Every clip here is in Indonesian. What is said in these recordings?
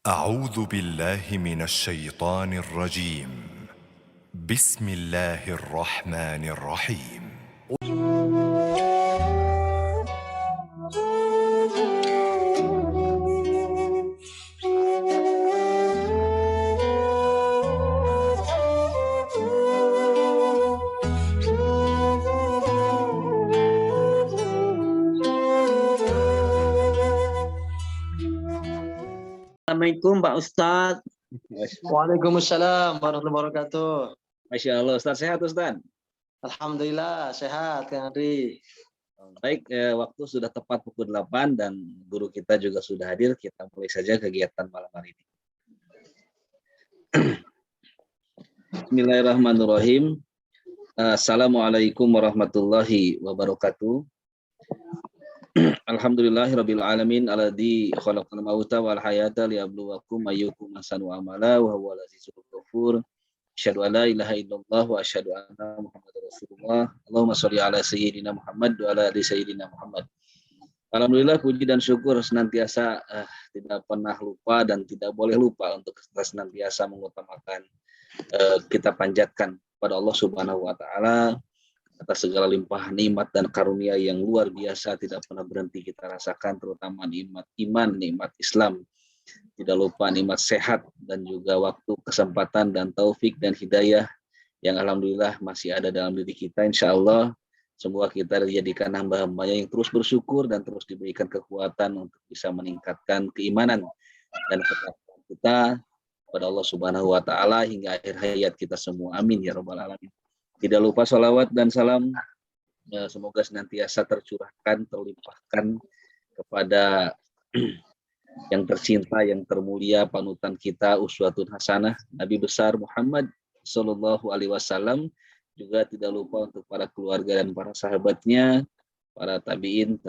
أعوذ بالله من الشيطان الرجيم. بسم الله الرحمن الرحيم. Assalamualaikum Pak Ustadz. Waalaikumsalam warahmatullahi wabarakatuh. Masya Allah, Ustadz sehat Ustadz? Alhamdulillah sehat Kang Andri. Baik, waktu sudah tepat pukul 8 dan guru kita juga sudah hadir. Kita mulai saja kegiatan malam hari ini. Bismillahirrahmanirrahim. Assalamualaikum warahmatullahi wabarakatuh. Alhamdulillahirabbil alamin alladzi khalaqal mauta wal hayata liyabluwakum ayyukum ahsanu amala wa huwal azizul ghafur. Asyhadu an la ilaha illallah wa asyhadu anna Muhammadar Rasulullah. Allahumma shalli ala sayyidina Muhammad wa ala ali sayyidina Muhammad. Alhamdulillah puji dan syukur senantiasa tidak pernah lupa dan tidak boleh lupa untuk senantiasa mengutamakan kita panjatkan pada Allah Subhanahu wa taala atas segala limpah nikmat dan karunia yang luar biasa tidak pernah berhenti kita rasakan, terutama nikmat iman, nikmat Islam. Tidak lupa nikmat sehat dan juga waktu, kesempatan dan taufik dan hidayah yang alhamdulillah masih ada dalam diri kita. Insya Allah semoga kita dijadikan hamba-hambanya yang terus bersyukur dan terus diberikan kekuatan untuk bisa meningkatkan keimanan dan ketakwaan kita kepada Allah Subhanahu wa taala hingga akhir hayat kita semua. Amin ya rabbal alamin. Tidak lupa salawat dan salam semoga senantiasa tercurahkan, terlimpahkan kepada yang tercinta, yang termulia, panutan kita, uswatun hasanah, Nabi besar Muhammad Sallallahu Alaihi Wasallam. Juga tidak lupa untuk para keluarga dan para sahabatnya, para tabiin,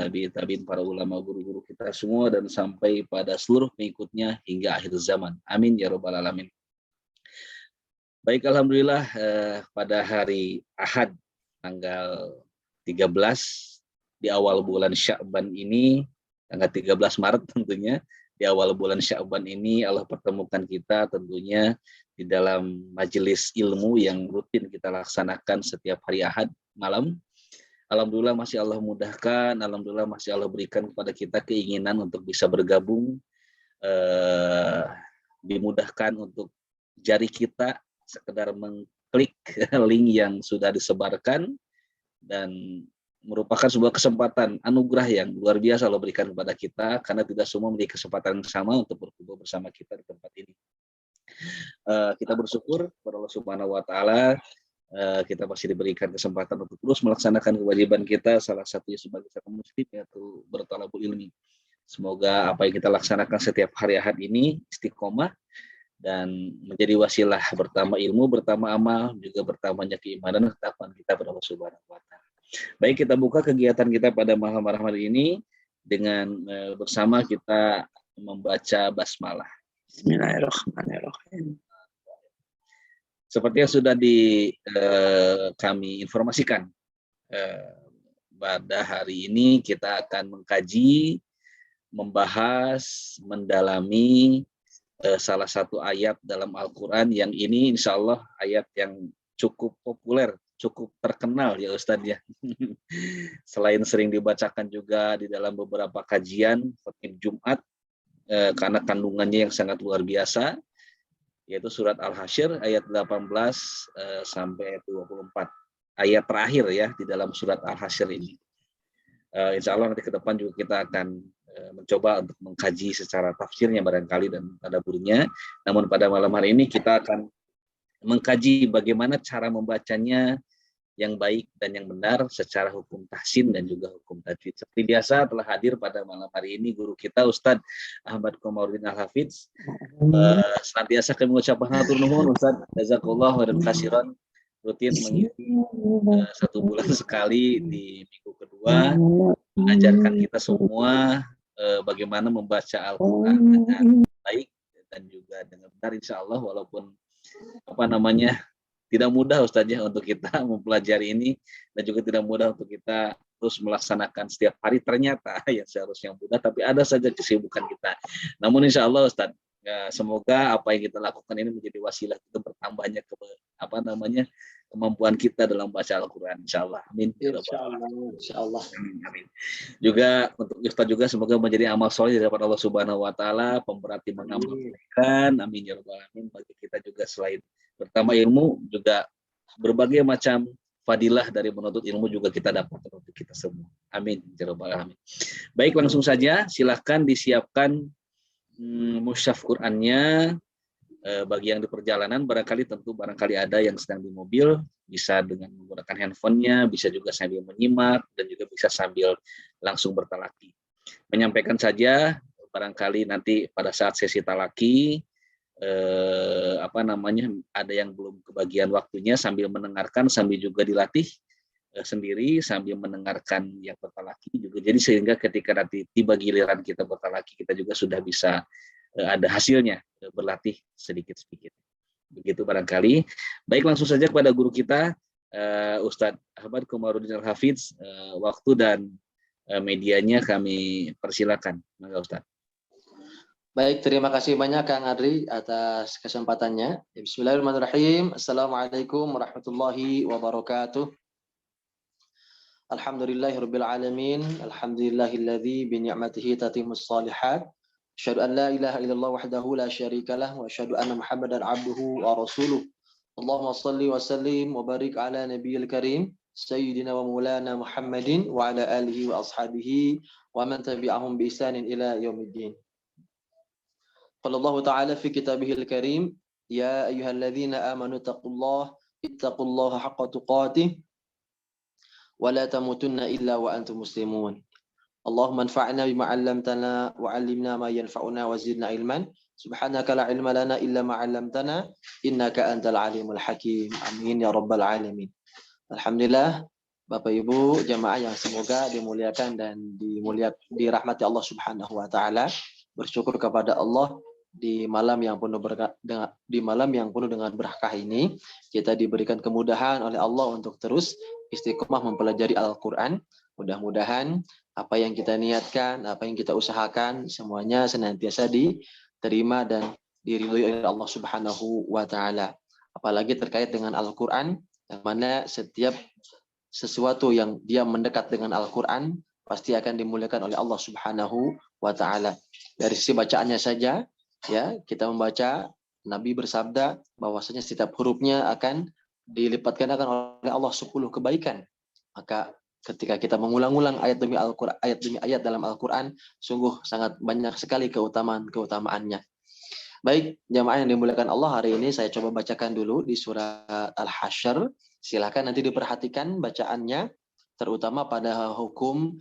para ulama, guru-guru kita semua, dan sampai pada seluruh pengikutnya hingga akhir zaman. Amin ya rabbal alamin. Baik, alhamdulillah pada hari Ahad tanggal 13 di awal bulan Sya'ban ini, tanggal 13 Maret tentunya, di awal bulan Sya'ban ini Allah pertemukan kita tentunya di dalam majelis ilmu yang rutin kita laksanakan setiap hari Ahad malam. Alhamdulillah masih Allah mudahkan, alhamdulillah masih Allah berikan kepada kita keinginan untuk bisa bergabung, dimudahkan untuk jari kita sekedar mengklik link yang sudah disebarkan dan merupakan sebuah kesempatan anugerah yang luar biasa Allah berikan kepada kita karena tidak semua memiliki kesempatan yang sama untuk berkumpul bersama kita di tempat ini. Kita bersyukur kepada Allah Subhanahu wa taala kita masih diberikan kesempatan untuk terus melaksanakan kewajiban kita, salah satunya sebagai seorang muslim yaitu berthalabul ilmi. Semoga apa yang kita laksanakan setiap hari Ahad ini istiqomah dan menjadi wasilah bertambah ilmu, bertambah amal, juga bertambahnya keimanan dan ketakwaan kita kepada Allah Subhanahu wa taala. Baik, kita buka kegiatan kita pada malam hari ini dengan bersama kita membaca basmalah. Bismillahirrahmanirrahim. Seperti yang sudah kami informasikan, pada hari ini kita akan mengkaji, membahas, mendalami salah satu ayat dalam Al-Quran yang ini insya Allah ayat yang cukup populer, cukup terkenal ya Ustadz ya. Selain sering dibacakan juga di dalam beberapa kajian khotib Jumat karena kandungannya yang sangat luar biasa, yaitu surat Al-Hasyr ayat 18 sampai 24. Ayat terakhir ya di dalam surat Al-Hasyr ini. Insya Allah nanti ke depan juga kita akan mencoba untuk mengkaji secara tafsirnya barangkali dan tadaburnya. Namun pada malam hari ini kita akan mengkaji bagaimana cara membacanya yang baik dan yang benar secara hukum tahsin dan juga hukum tajwid. Seperti biasa telah hadir pada malam hari ini guru kita Ustadz Ahmad Komarudin Al-Hafidz. Senantiasa kami mengucapkan hatur nuhun Ustadz, jazakallah khairan katsiran, rutin mengisi 1 bulan sekali di minggu kedua mengajarkan kita semua bagaimana membaca Al-Quran dengan baik dan juga dengan benar insya Allah, walaupun tidak mudah Ustaz ya untuk kita mempelajari ini dan juga tidak mudah untuk kita terus melaksanakan setiap hari ternyata yang seharusnya mudah, tapi ada saja kesibukan kita. Namun insya Allah Ustaz Ya, semoga apa yang kita lakukan ini menjadi wasilah kita bertambahnya kemampuan kita dalam baca Al-Qur'an, insyaallah. Amin. Ya rabbal alamin. Insyaallah. Amin, amin. Juga untuk Ustaz juga semoga menjadi amal soleh daripada Allah Subhanahu wa taala, pemberati mengamalkan. Amin ya rabbal alamin. Bagi kita juga selain bertambah ilmu juga berbagai macam fadilah dari menuntut ilmu juga kita dapat untuk kita semua. Amin ya rabbal alamin. Baik, langsung saja silahkan disiapkan mushaf Qur'annya. Bagi yang di perjalanan barangkali ada yang sedang di mobil, bisa dengan menggunakan handphonenya, bisa juga sambil menyimak dan juga bisa sambil langsung bertalaki. Menyampaikan saja barangkali nanti pada saat sesi talaki ada yang belum kebagian waktunya sambil mendengarkan sambil juga dilatih sendiri sambil mendengarkan yang bertalaki juga. Jadi sehingga ketika nanti tiba giliran kita bertalaki kita juga sudah bisa ada hasilnya berlatih sedikit-sedikit. Begitu barangkali. Baik, langsung saja kepada guru kita Ustadz Ahmad Komarudin Al-Hafidz. Waktu dan medianya kami persilakan. Maka Ustadz. Baik, terima kasih banyak Kang Adri atas kesempatannya. Bismillahirrahmanirrahim. Assalamualaikum warahmatullahi wabarakatuh. Alhamdulillahirabbil alamin. Alhamdulillahilladzi bi ni'matihi tatimmus shalihat. Asyhadu an la ilaha illallah wahdahu la syarikalah wa asyhadu anna Muhammadan abduhu wa rasuluh. Allahumma shalli wa sallim wa barik ala nabiyil karim sayyidina wa maulana Muhammadin wa ala alihi wa ashabihi wa man tabi'ahum bi ihsanin ila yaumiddin. Qala Allah ta'ala fi kitabihil karim ya ayyuhalladzina amanu ittaqullaha haqqa tuqatih wa la tamutunna illa wa antum muslimun. Allahumma anfa'na bima 'allamtana wa 'allimna ma yanfa'una wa zidna ilman. Subhanaka la ilma lana illa ma 'allamtana innaka antal alimul hakim. Amin ya rabbal alamin. Alhamdulillah Bapak Ibu jamaah yang semoga dimuliakan dan dirahmati Allah Subhanahu wa taala. Bersyukur kepada Allah di malam yang penuh dengan berkah ini kita diberikan kemudahan oleh Allah untuk terus istiqomah mempelajari Al-Qur'an. Mudah-mudahan apa yang kita niatkan, apa yang kita usahakan, semuanya senantiasa diterima dan diridhoi oleh Allah Subhanahu wa taala. Apalagi terkait dengan Al-Qur'an, yang mana setiap sesuatu yang dia mendekat dengan Al-Qur'an pasti akan dimuliakan oleh Allah Subhanahu wa taala. Dari sisi bacaannya saja, ya, kita membaca Nabi bersabda bahwasanya setiap hurufnya akan dilipatkan oleh Allah 10 kebaikan. Maka ketika kita mengulang-ulang ayat demi ayat dalam Al-Qur'an, sungguh sangat banyak sekali keutamaannya. Baik, jamaah yang dimuliakan Allah, hari ini saya coba bacakan dulu di surat Al-Hasyr. Silakan nanti diperhatikan bacaannya, terutama pada hukum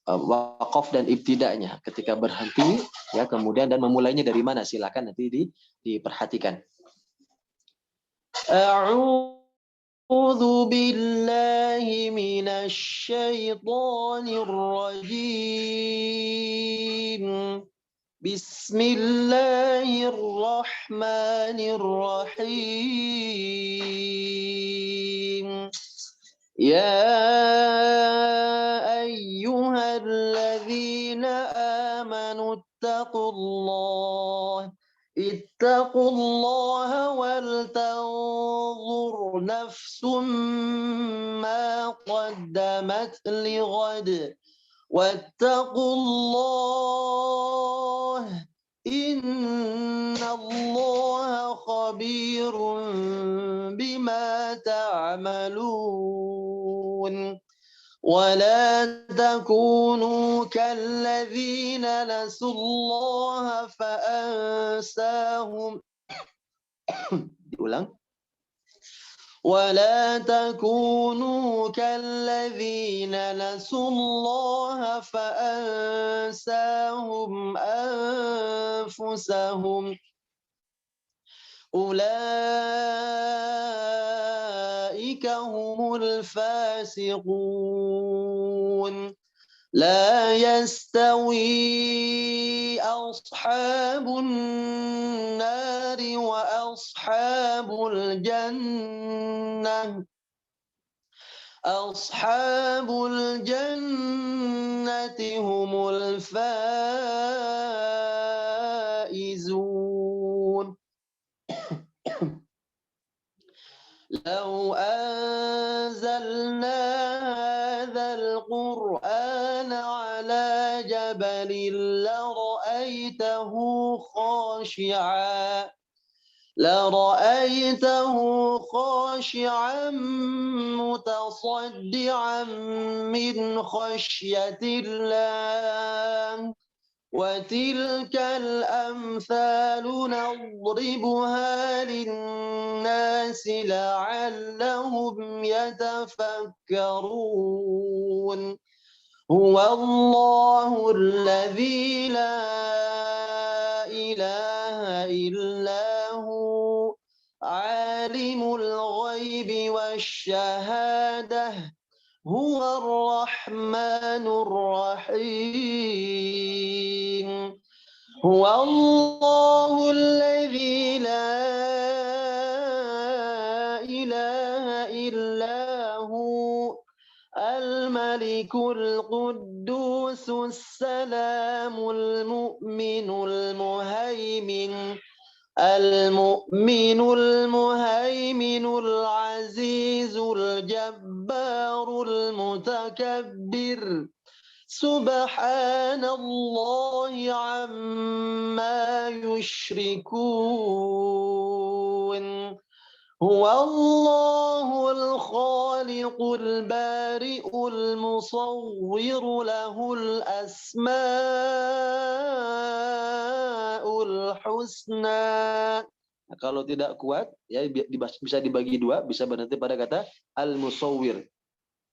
waqaf dan ibtida'nya. Ketika berhenti, ya, kemudian dan memulainya dari mana, silakan nanti diperhatikan. أعوذ بالله من الشيطان الرجيم بسم الله الرحمن الرحيم يا أيها الذين آمنوا اتقوا الله ولتنظر نفس ما قدمت لغد واتقوا الله إن الله خبير بما تعملون ولا تكونوا كالذين نسوا الله فأنساهم diulang ولا تكونوا كالذين نسوا الله فأنساهم أنفسهم أولئك هم الفاسقون لا يستوي أصحاب النار وأصحاب الجنة أصحاب الجنة هم الفائزون لو أنزلنا هذا القرآن على جبل لرأيته خاشعا متصدعا من خشية الله وتلك الأمثال نضربها للناس لعلهم يتفكرون هو الله الذي لا إله إلا هو عالم الغيب والشهادة هو الرحمن الرحيم هو الله الذي لا إله إلا هو الملك القدوس السلام المؤمن المهيمن العزيز الجبار المتكبر سبحان الله عما يشركون هو الله الخالق البارئ المصور له الأسماء الحسنى. Nah, kalau tidak kuat ya bisa dibagi dua, bisa berhenti pada kata al-musawwir.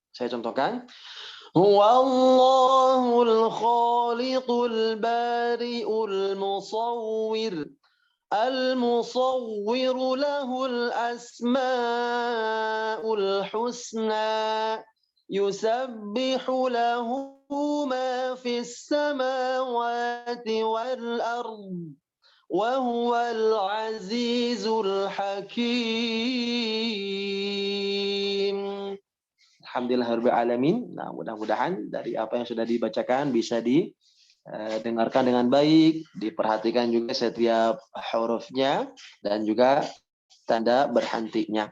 Saya contohkan. Huwallahul khaliqul bari'ul musawwir. المصور له الأسماء الحسنى يسبح له ما في السماوات والأرض وهو العزيز الحكيم. Alhamdulillahirabbil alamin. Nah, mudah-mudahan dari apa yang sudah dibacakan bisa dengarkan dengan baik, diperhatikan juga setiap hurufnya dan juga tanda berhentinya.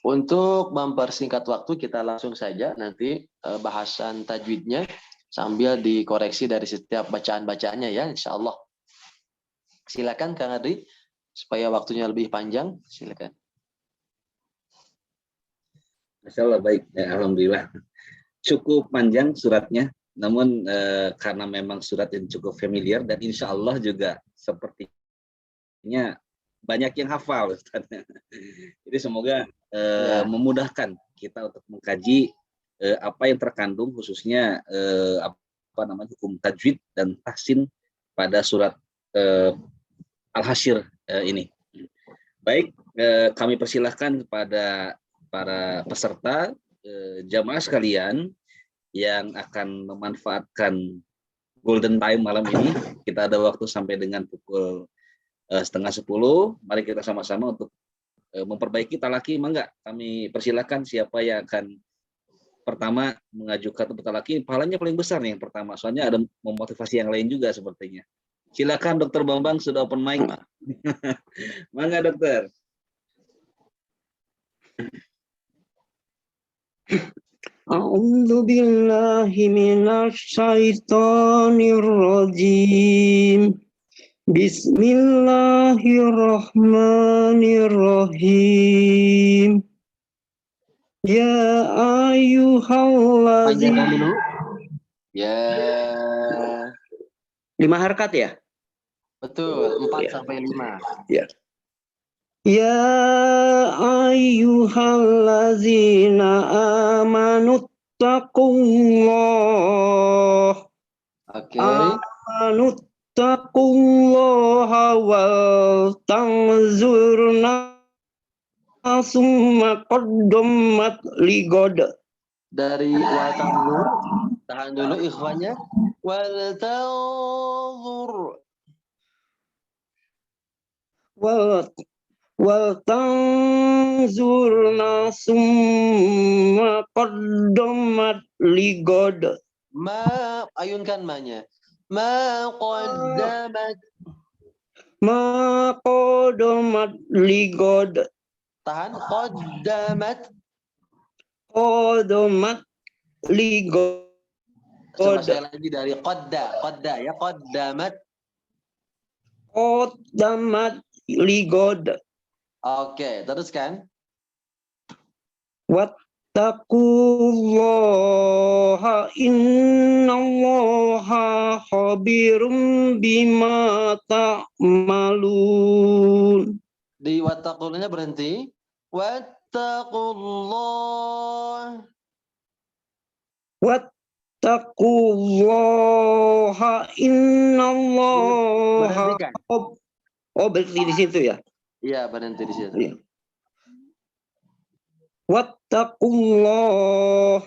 Untuk mempersingkat waktu kita langsung saja nanti bahasan tajwidnya sambil dikoreksi dari setiap bacaan-bacaannya ya insyaallah. Silakan Kang Adri supaya waktunya lebih panjang, silakan. Masyaallah baik, ya, alhamdulillah. Cukup panjang suratnya. Namun karena memang surat yang cukup familiar dan insya Allah juga sepertinya banyak yang hafal, Ustaz. Jadi semoga memudahkan kita untuk mengkaji apa yang terkandung khususnya hukum tajwid dan tahsin pada surat Al-Hasyr ini. Baik, kami persilahkan kepada para peserta jamaah sekalian yang akan memanfaatkan golden time malam ini. Kita ada waktu sampai dengan pukul 9:30. Mari kita sama-sama untuk memperbaiki talaki. Mangga, kami persilakan siapa yang akan pertama mengajukan untuk talaki. Pahalanya paling besar nih yang pertama, soalnya ada memotivasi yang lain juga sepertinya. Silakan Dokter Bambang, sudah open mic. Mangga dokter. A'udzu billahi minasy syaithanir rajim. Bismillahirrahmanirrahim. Ya ayyuhallazina. Ya. 5 harakat ya? Betul, 4 sampai 5. Ya. Ya ayyuhallazina amanu taqullah. Oke. Amanu taqullaha wal tanzur nafsum ma qaddamat ligod. Dari wal tanzur, tahan dulu ikhwannya. Wal tanzur. Wal tanzur nasum ma qaddamat ligod. Ma, ayunkan ma-nya. Ma qaddamat Ma qaddamat ligod. Tahan. Qaddamat. Qaddamat ligod. Coba sekali lagi dari qadda ya, qaddamat. Qaddamat ligod. Oke, teruskan. Wattaqullaha innallaha khabirum bima ta'malun. Di wattaqullahnya berhenti. Wattaqullah. Wattaqullaha innallaha. Berhentikan. Oh, berhenti di situ ya. Iya, berhenti di situ. Iya. Wattaqullah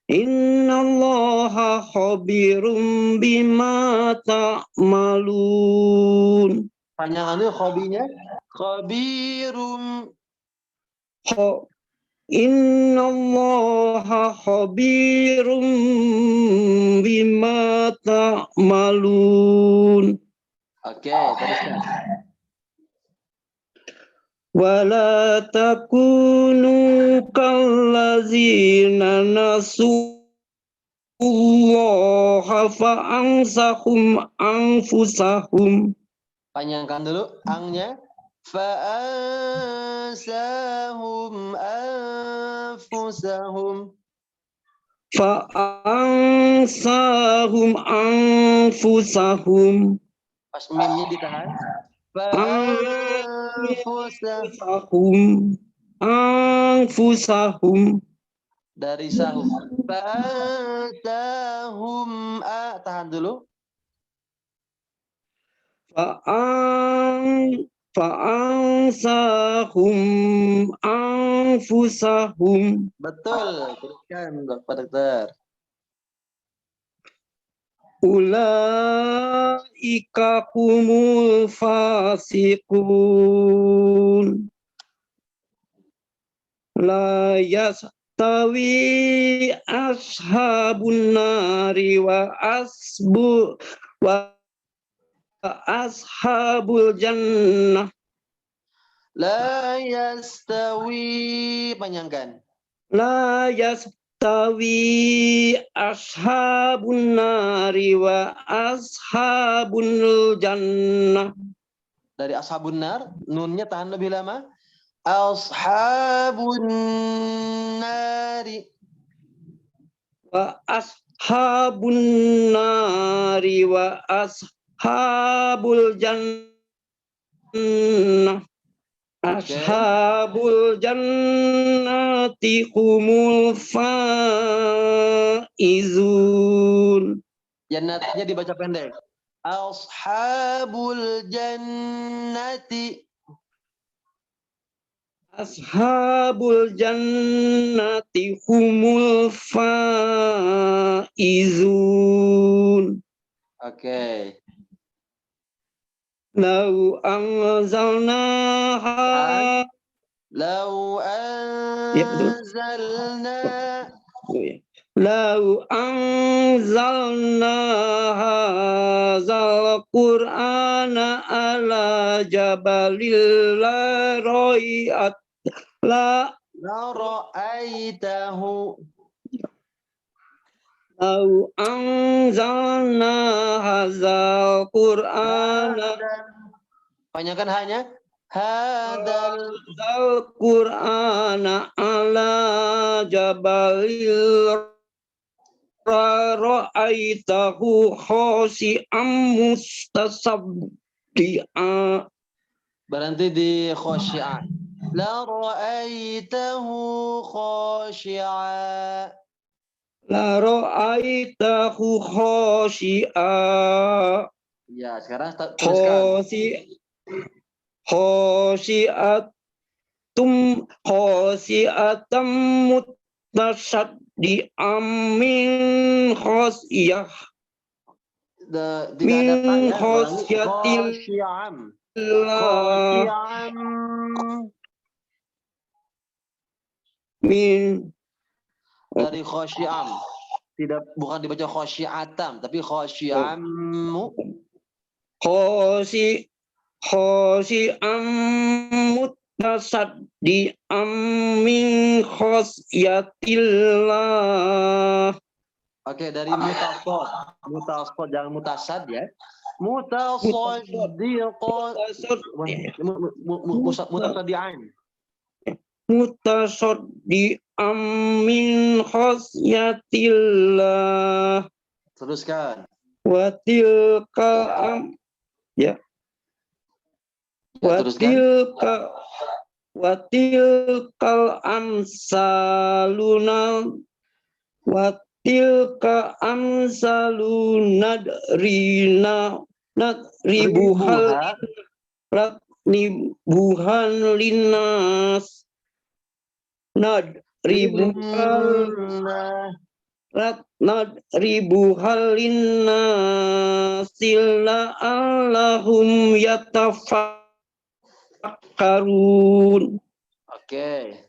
innallaha khabirum bima ta'malun. Panjangan dulu hobinya. Khabirum. Innallaha khabirum bima ta'malun. Oke, teruskan. Wala takunu kallazina nasullaha fa'ansahum anfusahum. Panjangkan dulu angnya. Fa'ansahum anfusahum. Fa'ansahum anfusahum. Pas mimnya ditahan. Anfusahum. Anfusahum. Dari sahum. Fa'ansahum. Tahan dulu. Fa'ansahum anfusahum. Betul. Teruskan, Pak Dokter. Ulaika humul fasiqun. La yastawi ashabun nari wa ashabul jannah. La yastawi. Panjangkan. La yastawi ashabun nari wa ashabul jannah. Dari ashabun nar, nunnya tahan lebih lama. Ashabun nari. Wa ashabun nari wa ashabul jannah. Ashabul jannati humul faizun. Jannatnya dibaca pendek. Ashabul jannati. Ashabul jannati humul faizun. Oke. Lau anzalna Lau Ya, betul. anzalna. Lau anzalna hadzal qur'ana ala jabalil la ra'ayat la ra'aitahu. Lau anzalna hadzal qur'ana. Panjangkan hanya hadzal qur'ana ala jabalil ra'aitahu khashi'an mustasabdi'a. Berhenti di khashi'an. La ra'aitahu khashi'a. La ra'aitahu khashi'a. Ya, sekarang teruskan. Khashi'atam mutasaddi'am min khasyah. Tidak ada tak ya. Khasyatil khashi'am. Min dari khasyi'am. Bukan dibaca khasyi'atam, tapi khasyi'amu. khasyi'am mutasaddi'am min khasyatillah. Oke, dari mutasod jangan mutasad ya. Mutasoddiqon. Mutasoddi'an. Mutasaddi'am min khasyatillah. Teruskan. Wa tilkal am ya. Wa tilkal amsaluna wa tilka amsaluna nadribuhan linnas nadribuhal linnasil la'allahum yatafakkarun. Oke.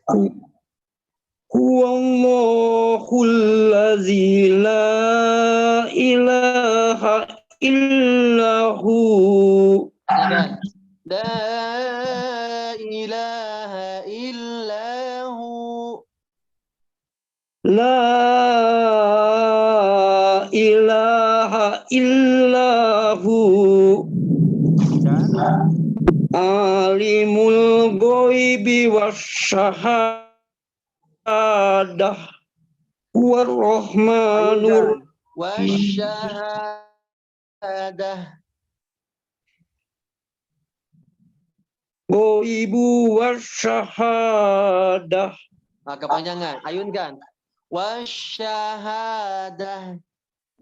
Huwallahul ladzi la ilaha illahu. La ilaha illahu. La ilaha illahu. Alimul ghaibi wasyahadah warrahmanur wasyahadah. Ghaibu wasyahadah. Nah, kepanjangan, ayunkan. Wasyahadah.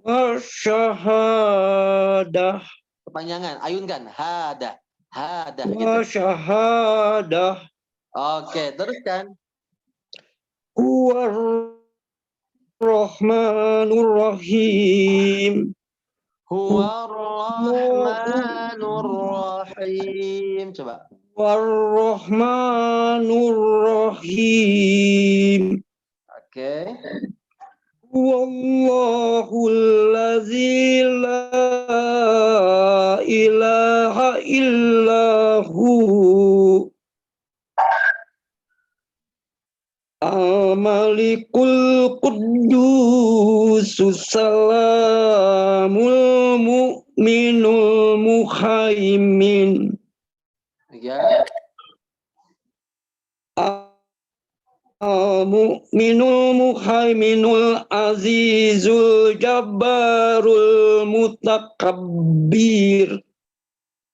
Wasyahadah. Kepanjangan, ayunkan. Hadah. Hadah. Wasyahadah. Oke, teruskan. Huwarrahmanur rahim. Huwarrahmanur rahim. Coba. Warrahmanur rahim. Oke. Wallahul ladzi la ilaha illahu. Al-Malikul Quddusus Salamul Mu'minul Muhaimin. Ya. Al-Mu'minul Muhaiminul Azizul Jabbarul Mutakabbir.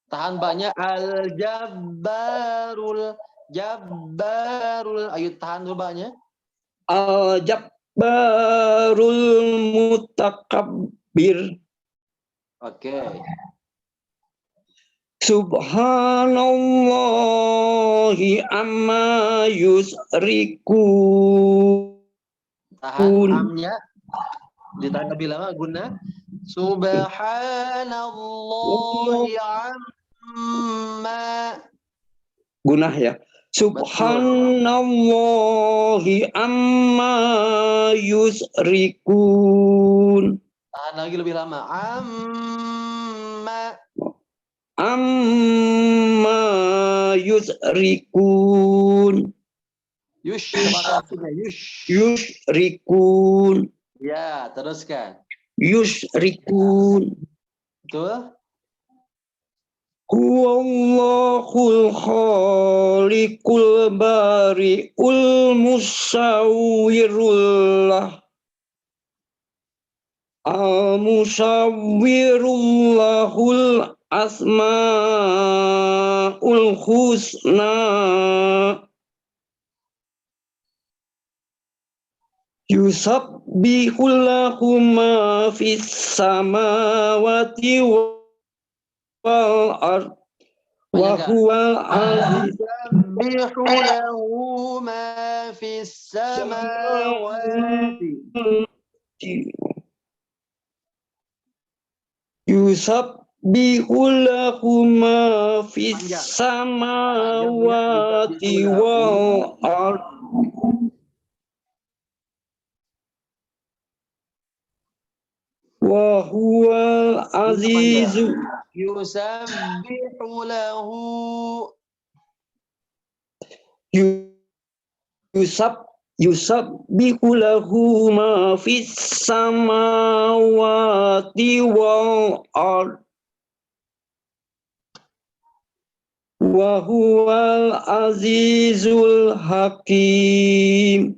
Tahan banyak. Al-Jabbarul. Jabbarul. Ayo tahan dulu banyak. Al-Jabbarul Mutakabbir. Oke. Subhanallahi amma yusrikun. Tahan amnya. Ditahan lebih lama guna. Subhanallahi amma. Gunah ya. Subhanallahi amma yusrikun. Tahan lagi lebih lama. Amma. Amma yusrikun. Yush. Coba yush. Yusrikun. Ya, teruskan. Yusrikun. Betul. Huwallahul khaliqul bari'ul musawwirullah. Al-musawwirullahul asma'ul husna. Yusabbihu lahu ma fis samawati wal ard wa huwal aziz. Yusabbihu lahu ma fis samawati. Yusabbihu lahu ma fis samawati wal ard. Wa huwal azizu. Yusabbihu lahu. yusabbihu lahu ma fis samawati wal ard wa huwal azizul hakim.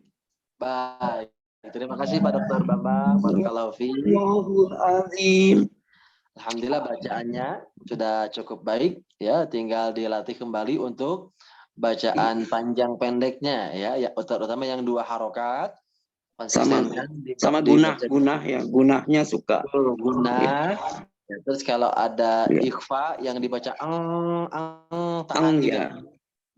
Baik. Terima kasih Pak Dr. Bambang. Barakallahu fiik. Allahul azim. Alhamdulillah bacaannya sudah cukup baik ya, tinggal dilatih kembali untuk bacaan panjang pendeknya ya, terutama yang 2 harokat. Konsistenkan Sama gunah ya, gunahnya suka. Gunah. Ya, terus kalau ada Ya. ikhfa yang dibaca tahan juga. Ya.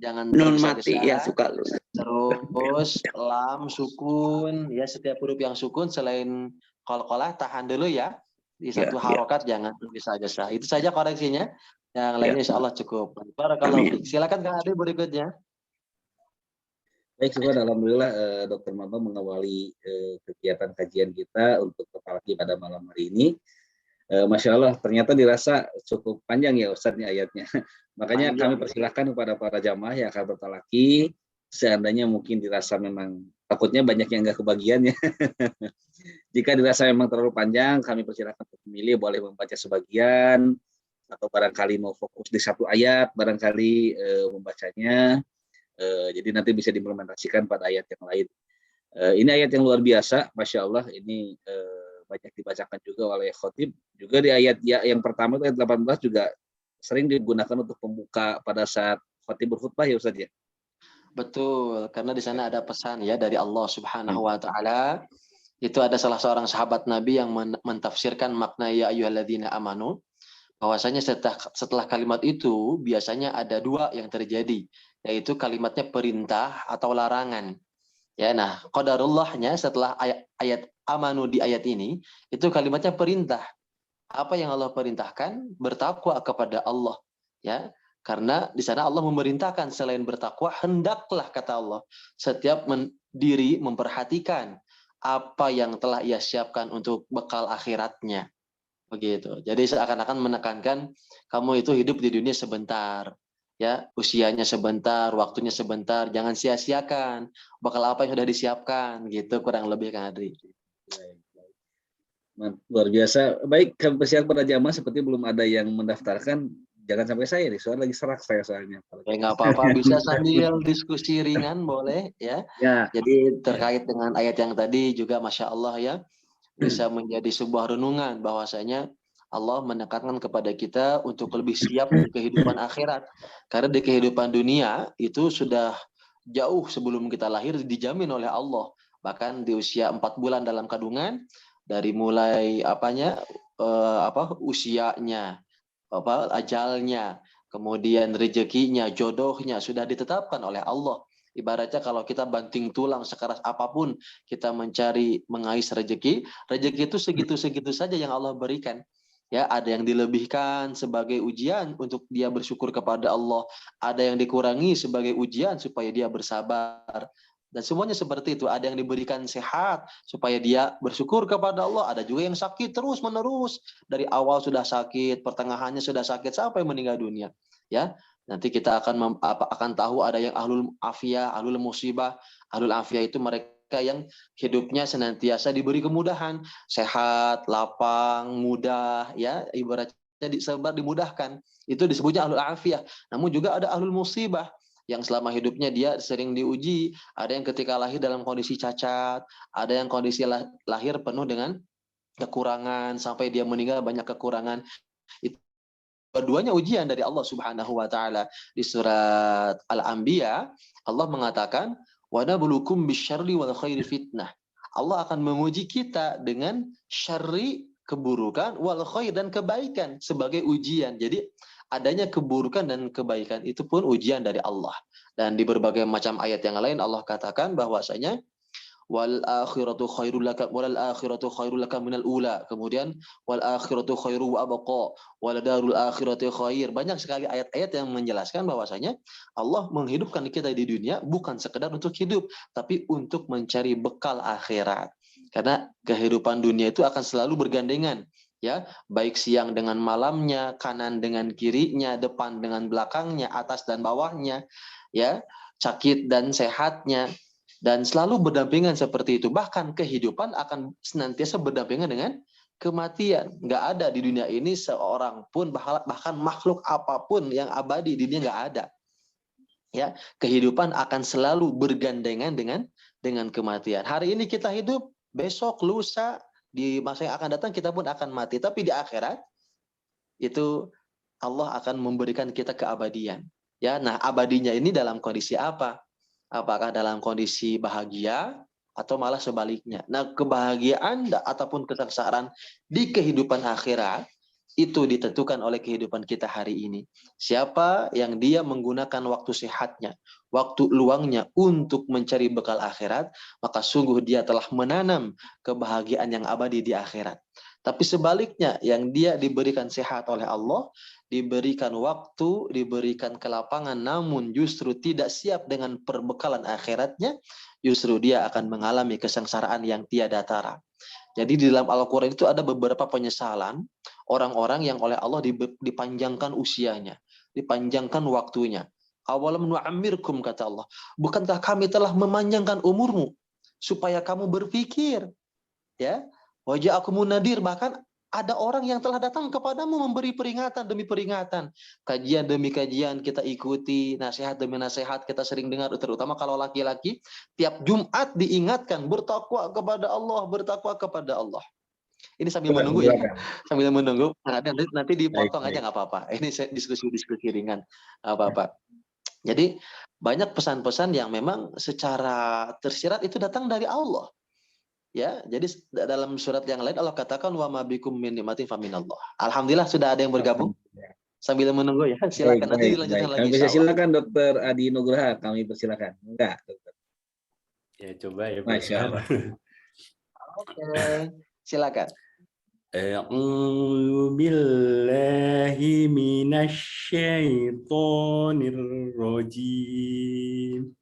Jangan Nun mati tergesa-gesa. ya suka. Terus lam sukun ya, setiap huruf yang sukun selain qalqalah tahan dulu ya. Di satu harokat jangan tergesa-gesa. Itu saja koreksinya. Yang lainnya insya Allah cukup. Barakallahu fiik. Silakan Kang Ade berikutnya. Baik, syukur alhamdulillah Dr. Bambang mengawali kegiatan kajian kita untuk apalagi pada malam hari ini. Masya Allah, ternyata dirasa cukup panjang ya Ustadznya ayatnya. Makanya kami persilahkan kepada para jamaah yang akan bertalaki, seandainya mungkin dirasa memang takutnya banyak yang nggak kebagian ya. Jika dirasa memang terlalu panjang, kami persilahkan untuk memilih, boleh membaca sebagian, atau barangkali mau fokus di satu ayat, barangkali membacanya. Jadi nanti bisa diimplementasikan pada ayat yang lain. Ini ayat yang luar biasa, Masya Allah, ini banyak dibacakan juga oleh khotib. Juga di ayat yang pertama itu ayat 18 juga sering digunakan untuk pembuka pada saat khotib berkhutbah ya Ustaz ya. Betul, karena di sana ada pesan ya dari Allah Subhanahu wa taala. Itu ada salah seorang sahabat Nabi yang mentafsirkan makna ya ayyuhalladzina amanu, bahwasanya setelah kalimat itu biasanya ada 2 yang terjadi, yaitu kalimatnya perintah atau larangan. Ya, nah, qadarullahnya setelah ayat amanu di ayat ini, itu kalimatnya perintah. Apa yang Allah perintahkan? Bertakwa kepada Allah. Ya, karena di sana Allah memerintahkan selain bertakwa, hendaklah kata Allah setiap diri memperhatikan apa yang telah ia siapkan untuk bekal akhiratnya. Begitu. Jadi seakan-akan menekankan kamu itu hidup di dunia sebentar. Ya, usianya sebentar, waktunya sebentar, jangan sia-siakan bakal apa yang sudah disiapkan gitu, kurang lebih Kang Adri. Luar biasa. Baik, kami persilakan pada jamaah, seperti belum ada yang mendaftarkan, jangan sampai saya nih, soalnya lagi serak saya soalnya. Nggak apa-apa, bisa sambil diskusi ringan boleh ya. Ya. Jadi terkait dengan ayat yang tadi juga Masya Allah ya, bisa menjadi sebuah renungan bahwasanya Allah menekankan kepada kita untuk lebih siap di kehidupan akhirat. Karena di kehidupan dunia itu sudah jauh sebelum kita lahir dijamin oleh Allah. Bahkan di usia 4 bulan dalam kandungan, dari mulai usianya, ajalnya, kemudian rezekinya, jodohnya sudah ditetapkan oleh Allah. Ibaratnya kalau kita banting tulang sekeras apapun kita mencari mengais rezeki itu segitu-segitu saja yang Allah berikan. Ya, ada yang dilebihkan sebagai ujian untuk dia bersyukur kepada Allah, ada yang dikurangi sebagai ujian supaya dia bersabar. Dan semuanya seperti itu, ada yang diberikan sehat supaya dia bersyukur kepada Allah, ada juga yang sakit terus-menerus, dari awal sudah sakit, pertengahannya sudah sakit sampai meninggal dunia. Ya, nanti kita akan tahu ada yang ahlul afiyah, ahlul musibah. Ahlul afiyah itu mereka yang hidupnya senantiasa diberi kemudahan, sehat, lapang, mudah, ya, ibaratnya disebar dimudahkan. Itu disebutnya ahlul afiyah. Namun juga ada ahlul musibah yang selama hidupnya dia sering diuji, ada yang ketika lahir dalam kondisi cacat, ada yang kondisi lahir penuh dengan kekurangan sampai dia meninggal banyak kekurangan. Itu keduanya ujian dari Allah Subhanahu wa taala. Di surat Al-Anbiya Allah mengatakan wa nabluukum bisyarri wal khairi fitnah. Allah akan menguji kita dengan syarri, keburukan, wal khair, dan kebaikan sebagai ujian. Jadi adanya keburukan dan kebaikan itu pun ujian dari Allah. Dan di berbagai macam ayat yang lain Allah katakan bahwasanya wal akhiratu khairul laka minal ula. Kemudian wal akhiratu khairu wa abqa wal darul akhirati khair. Banyak sekali ayat-ayat yang menjelaskan bahwasanya Allah menghidupkan kita di dunia bukan sekedar untuk hidup, tapi untuk mencari bekal akhirat. Karena kehidupan dunia itu akan selalu bergandengan, ya, baik siang dengan malamnya, kanan dengan kirinya, depan dengan belakangnya, atas dan bawahnya, ya. sakit dan sehatnya, dan selalu berdampingan seperti itu. Bahkan kehidupan akan senantiasa berdampingan dengan kematian. Nggak ada di dunia ini seorang pun, bahkan makhluk apapun yang abadi di dunia nggak ada. Ya, kehidupan akan selalu bergandengan dengan kematian. Hari ini kita hidup, besok, lusa, di masa yang akan datang kita pun akan mati. Tapi di akhirat itu Allah akan memberikan kita keabadian. Ya, nah abadinya ini dalam kondisi apa? Apakah dalam kondisi bahagia atau malah sebaliknya? Nah, kebahagiaan ataupun kesengsaraan di kehidupan akhirat itu ditentukan oleh kehidupan kita hari ini. Siapa yang dia menggunakan waktu sehatnya, waktu luangnya untuk mencari bekal akhirat, maka sungguh dia telah menanam kebahagiaan yang abadi di akhirat. Tapi sebaliknya, yang dia diberikan sehat oleh Allah, diberikan waktu, diberikan kelapangan, namun justru tidak siap dengan perbekalan akhiratnya, justru dia akan mengalami kesengsaraan yang tiada tara. Jadi di dalam Al-Quran itu ada beberapa penyesalan orang-orang yang oleh Allah dipanjangkan usianya, dipanjangkan waktunya. Awalam nu'ammirkum, kata Allah. Bukankah kami telah memanjangkan umurmu supaya kamu berpikir? Ya, wajah aku munadir, bahkan ada orang yang telah datang kepadamu memberi peringatan demi peringatan. Kajian demi kajian kita ikuti, nasihat demi nasihat kita sering dengar, terutama kalau laki-laki, tiap Jumat diingatkan, bertakwa kepada Allah, bertakwa kepada Allah. Ini sambil menunggu ya, sambil menunggu, nanti dipotong aja nggak apa-apa. Ini diskusi ringan, nggak apa-apa. Jadi banyak pesan-pesan yang memang secara tersirat itu datang dari Allah. Ya, jadi dalam surat yang lain Allah katakan wa ma bikum min nikmatin faminallah. Alhamdulillah sudah ada yang bergabung. Sambil menunggu ya, silakan nanti dilanjutkan lagi. Kami bisa silakan Dokter Adi Nugraha, kami persilakan. Enggak, Dokter. Ya coba ya. Masya Allah. Oke, silakan. A'udzu billahi minasy syaithanir rajim.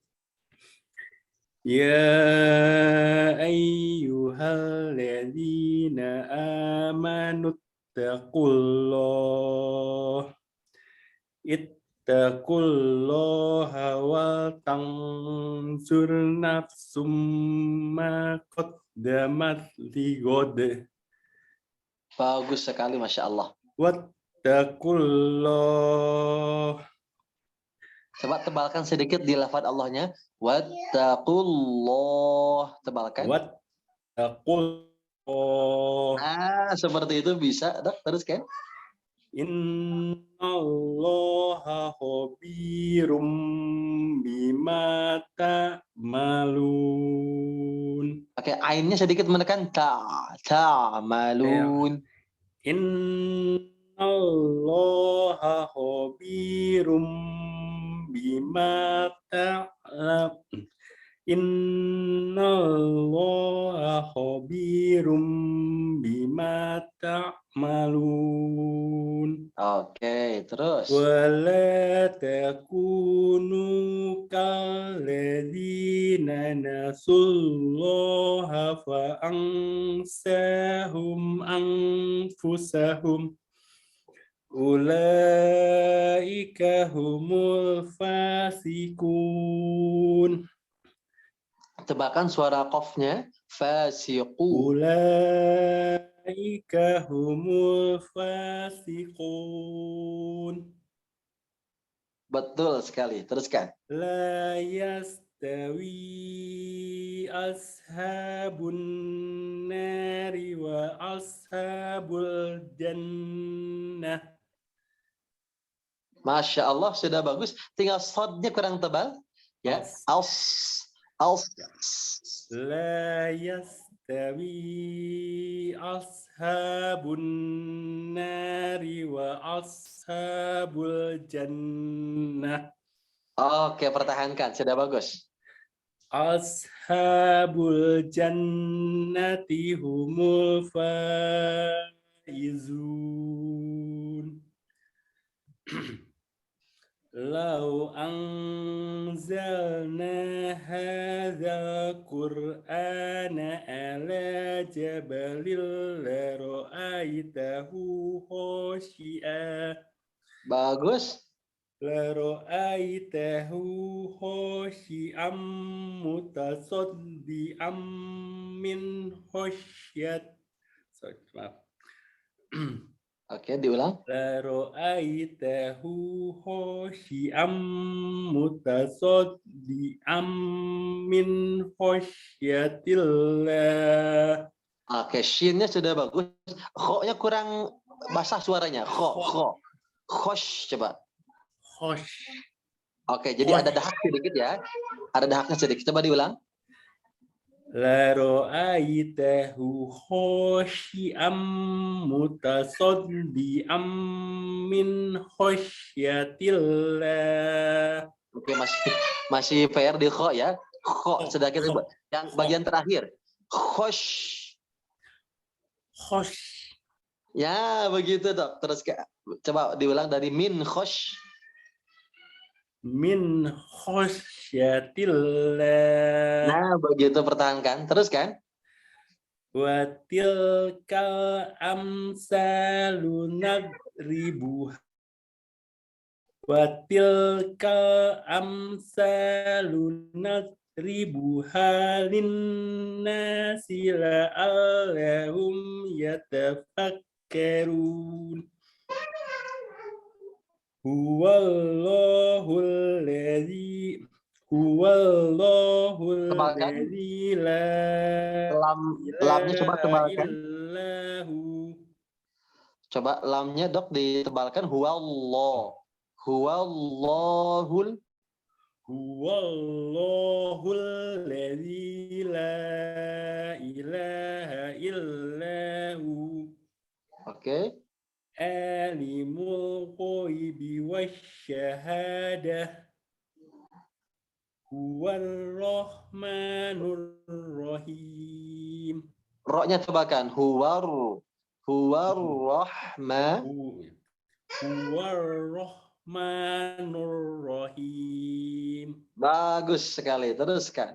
Ya ayyuhalladzina amanu ittaqullaha wal tanzur nafsum ma qaddamat lighad. Bagus sekali, Masya Allah. Wattaqullah. Coba tebalkan sedikit di lafaz Allahnya. Wattaqullah. Tebalkan. Wattaqullah. Nah, seperti itu bisa, Dok. Terus kan? Innallaha khabirum bima ta'malun. Oke, ainnya sedikit menekan ta'malun. Innallaha khabirum bima ta'malun. Innallaha khabirum bima ta'malun. Oke, terus. Wala takunu kalladzina nasullaha fa ansahum anfusahum. Ulaika humul fasikun. Tebakan suara qafnya. Fasiqun. Ulaika humul fasiqun. Betul sekali. Teruskan. La yastawi ashabun nari wa ashabul jannah. Masya Allah, sudah bagus. Tinggal sodnya kurang tebal. Ya. La yastawi ashabun nari wa ashabul jannah. Oke, pertahankan. Sudah bagus. Ashabul jannati humul faizun. Lau anzalna hadzal qur'ana ala jabalil la ra'aitahu khashi'a. Bagus. la ra'aitahu khashi'am mutasaddiam min khasyat. Sorry, maaf. Oke, diulang. La ra'aitahu khashi'am mutasaddiam min khasyatillah. Oke, shinnya sudah bagus. Kho-nya kurang basah suaranya. Kho. Khosh, coba. Khosh. Oke, jadi ada dahak sedikit ya. Ada dahaknya sedikit. Coba diulang. La ra'aitahu khashi'am mutasaddiam min khasyatillah. Oke, masih fair di kho ya. Kho sedikit coba. Yang bagian terakhir. Khosh. Khosh. Ya, begitu, Dok. Terus coba diulang dari min khosh. Min khasyatillah. Nah, begitu pertahankan. Terus kan? Wa tilkal amsalu nadribuha. Wa tilkal amsalu nadribuha linnasi la'allahum yatafakkarun. Huwallahul ladzi la Lamnya coba tebalkan. illahu. Coba lamnya, Dok, ditebalkan. Huwallah. Huwallahul. Huwallahul ladzi la ilaha illahu. Oke. Alimul ghaibi wasyahadah. Huwar rahmanur rahim. Ro-nya tebalkan. Huwar rahma. Huwar rahmanur rahim. Bagus sekali. Teruskan.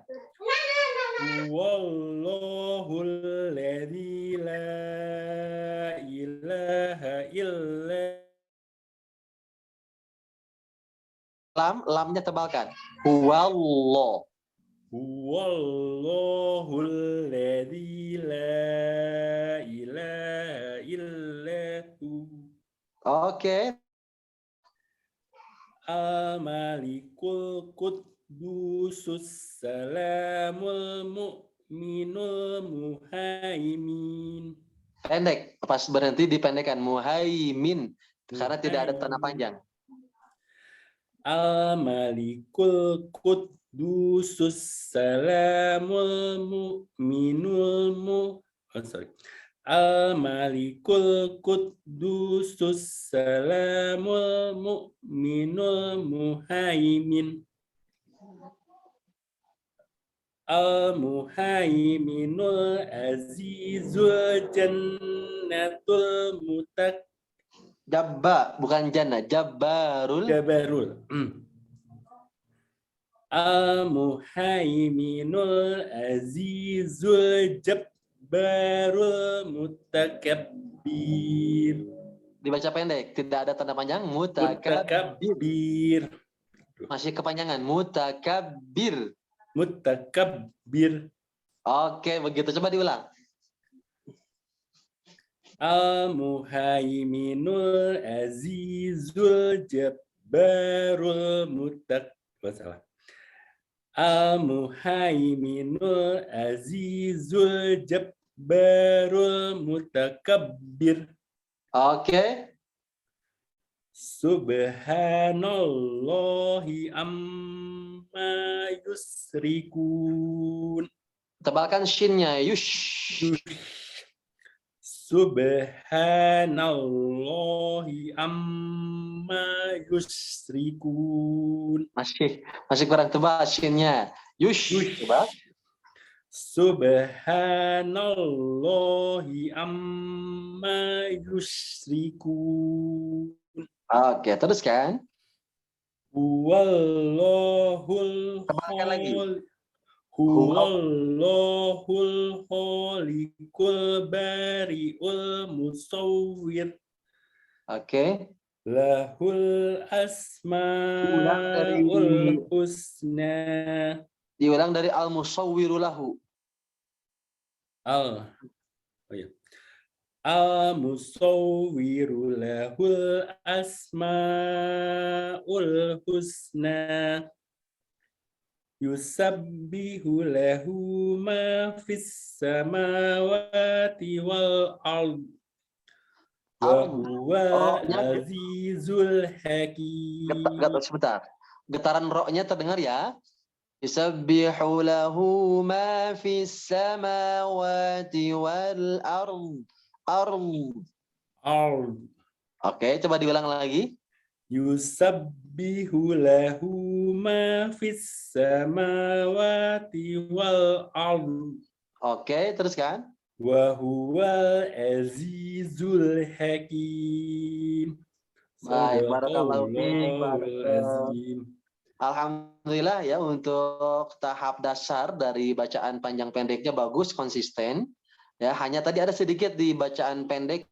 Huwallahul ladzi la ilaha illa. Lamnya tebalkan. Huwallah. Huwallahul ladzi la ilaha illahu. Oke. Al-Malikul Quddusus Salamul Mu'minul Muhaimin. Pendek. Pas berhenti dipendekkan. Muhaimin. Karena tidak ada tanda panjang. Al-Malikul Quddusus Salamul Mu'minul Al-Malikul Quddusus Salamul Mu'minul Muhaimin. Al-Muhaiminul Azizul Jannatul Mutak. Jabba, bukan jannah. Jabbarul. Al-Muhaiminul Azizul Jabbarul Mutakabbir. Dibaca pendek, tidak ada tanda panjang. Mutakabbir. Masih kepanjangan. Mutakabbir. Oke, begitu. Coba diulang. Al-Muhaiminul Azizul Jabbarul Mutakabbir. Al-Muhaiminul Azizul Jabbarul Mutakabbir. Oke. Subhanallahi amma yusrikun. Tebalkan shinnya. Yush. Subhanallahi amma yusrikun. Masih kurang tebal shinnya. Yush. Coba. Subhanallahi amma yusrikun. Oke, teruskan. Huwallahul Tebalkan lagi. Huwallahul khaliqul bari'ul musawwir. Oke. Lahul Ulang dari asmaul husna. diulang dari al-musawwiru lahu. Al. Oh ya. Al-musawwiru lahul asmaul husna. Yusabbihu lahu ma fis samawati wal ard. Wa huwa Roknya azizul hakim. sebentar. Getaran roknya terdengar ya. Yusabbihu lahu ma fis samawati wal ard. Ard. Oke, coba diulang lagi. Yusabbihu lahu ma fis samawati wal ard. Oke, teruskan. Wa huwal azizul hakim. Baik, barakallahu fiik, Shadaqallahul azim. Alhamdulillah ya, untuk tahap dasar dari bacaan panjang pendeknya bagus, konsisten. Ya, hanya tadi ada sedikit di bacaan pendek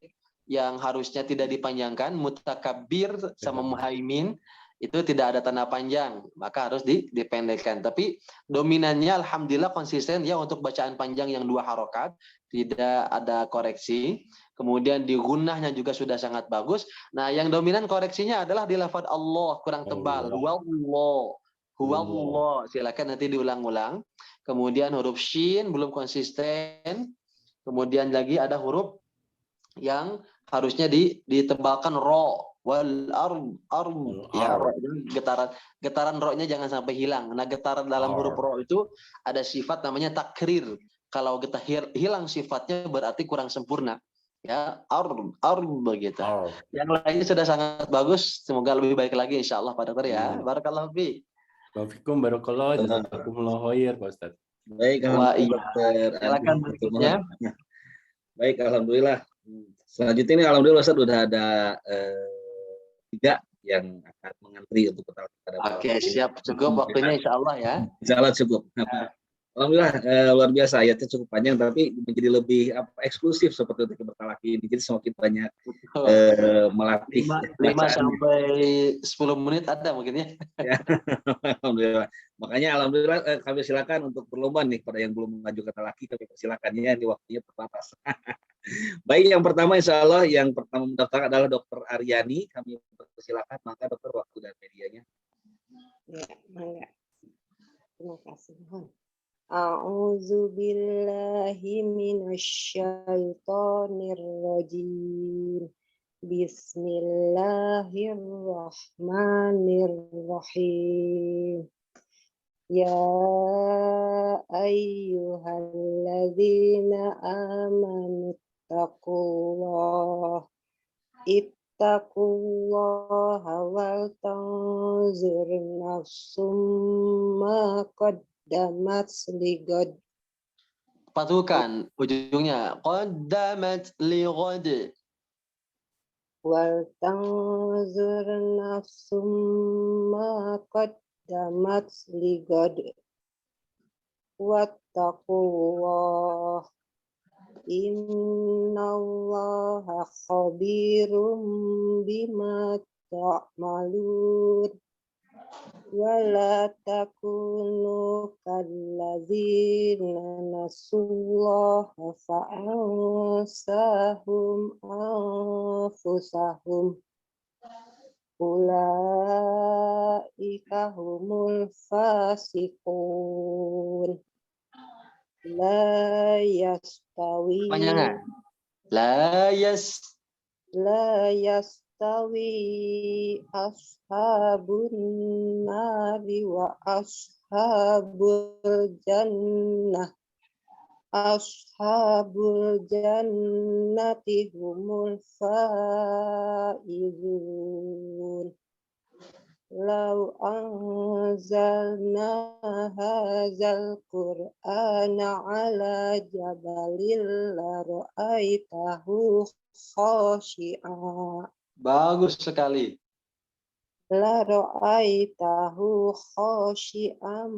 yang harusnya tidak dipanjangkan, mutakabbir sama muhaimin itu tidak ada tanda panjang, maka harus dipendekkan. Tapi dominannya alhamdulillah konsisten ya untuk bacaan panjang yang 2 harokat, tidak ada koreksi. Kemudian di gunahnya juga sudah sangat bagus. Nah, yang dominan koreksinya adalah di lafaz Allah kurang tebal. Huwallah. Silakan nanti diulang-ulang. Kemudian huruf shin belum konsisten. Kemudian lagi ada huruf yang harusnya ditebalkan ro wal ard ya, getaran ro-nya jangan sampai hilang. Nah, getaran dalam huruf ro itu ada sifat namanya takrir. Kalau kita hilang sifatnya berarti kurang sempurna. Ya, ard begitu. Yang lainnya sudah sangat bagus, semoga lebih baik lagi insyaallah Pak Dokter ya. Barakallahu fi. Wafikum barakallah, jazakumullah khair Pak Ustaz. Baik, Wah, iya. Dokter. Silakan berikutnya. Baik, alhamdulillah. Selanjutnya ini alhamdulillah Ustaz sudah ada 3 yang akan mengantri untuk kita. Oke, siap, cukup waktunya insyaallah ya. Insyaallah cukup. Alhamdulillah luar biasa, ayatnya cukup panjang tapi menjadi lebih eksklusif seperti untuk bertalaki ini. Jadi semakin banyak melatih 5 sampai 10 menit ada mungkin ya. Alhamdulillah. Makanya alhamdulillah kami silakan untuk berlomba nih pada yang belum mengajukan talaki, kami persilakan ya, di waktunya terbatas. Baik, yang pertama insya Allah yang pertama mendaftar adalah Dr. Aryani. Kami persilakan, maka dokter waktu dan medianya. Ya, mangga. Terima kasih. A'udzu billahi minasyaitonir rajim. Bismillahirrahmanirrahim. Ya ayyuhalladzina amanu taqullah ittaqullaha wal tanzur nafsum ma qaddamat ligad. Patuhkan ujungnya. Qaddamat ligad. Wal tanzur nafsum ma qaddamat ligad. Wattaqullah. Innallaha khabirum bima ta'malun. Wala takunu kallazina nasullaha fa'ansahum anfusahum. Ulaika humul fasiqun. La yastawi. Panjangan. La yastawi ashabun nari wa ashabul jannah. Ashabul jannati humul faizun. Lau anzalna hadzal qur'ana ala jabalil la ra'aitahu khashi'a. Bagus sekali. La ra'aitahu khashi'an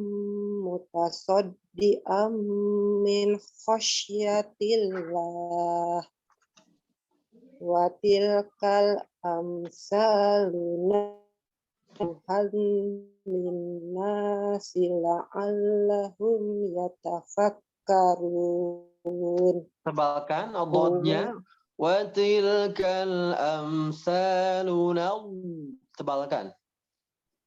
mutasaddian min khasyatillah. Wa tilkal amsaluna hal linnasi la'allahum yatafakkarun. Tebalkan dodnya. Wa tilkal amsaluna. Tebalkan.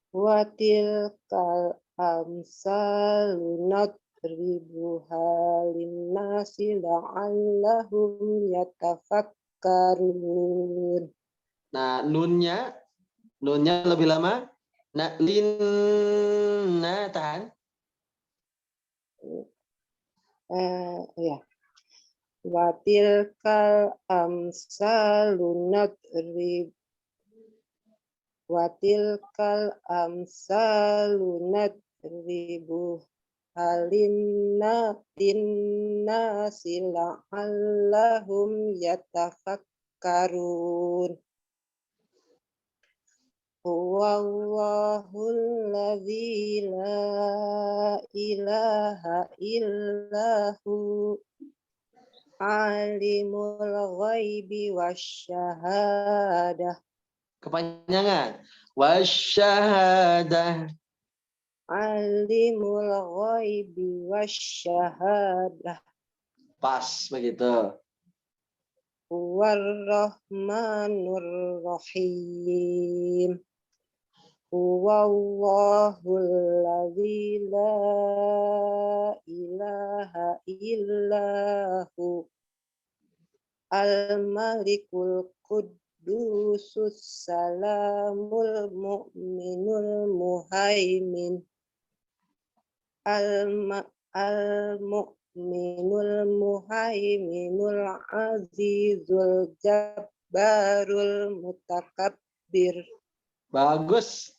Wa tilkal amsaluna nadribuha linnasi la'allahum yatafakkarun. Nah, nunnya lebih lama. Nah, tahan. Ya. Wa tilkal amsalu nadribu linnasi la'allahum yatafakkarun. Huwallahul ladzi la ilaha illahu alimul ghaibi wasyahadah. Kepanjangan. Wasyahadah. Alimul ghaibi wasyahadah. Pas begitu. Warrahmanur rahim. Huwallahul ladzi la ilaha illahu al-malikul quddusus salamul mu'minul muhaimin al-mu'minul muhaiminul azizul jabbarul mutakabbir. Bagus.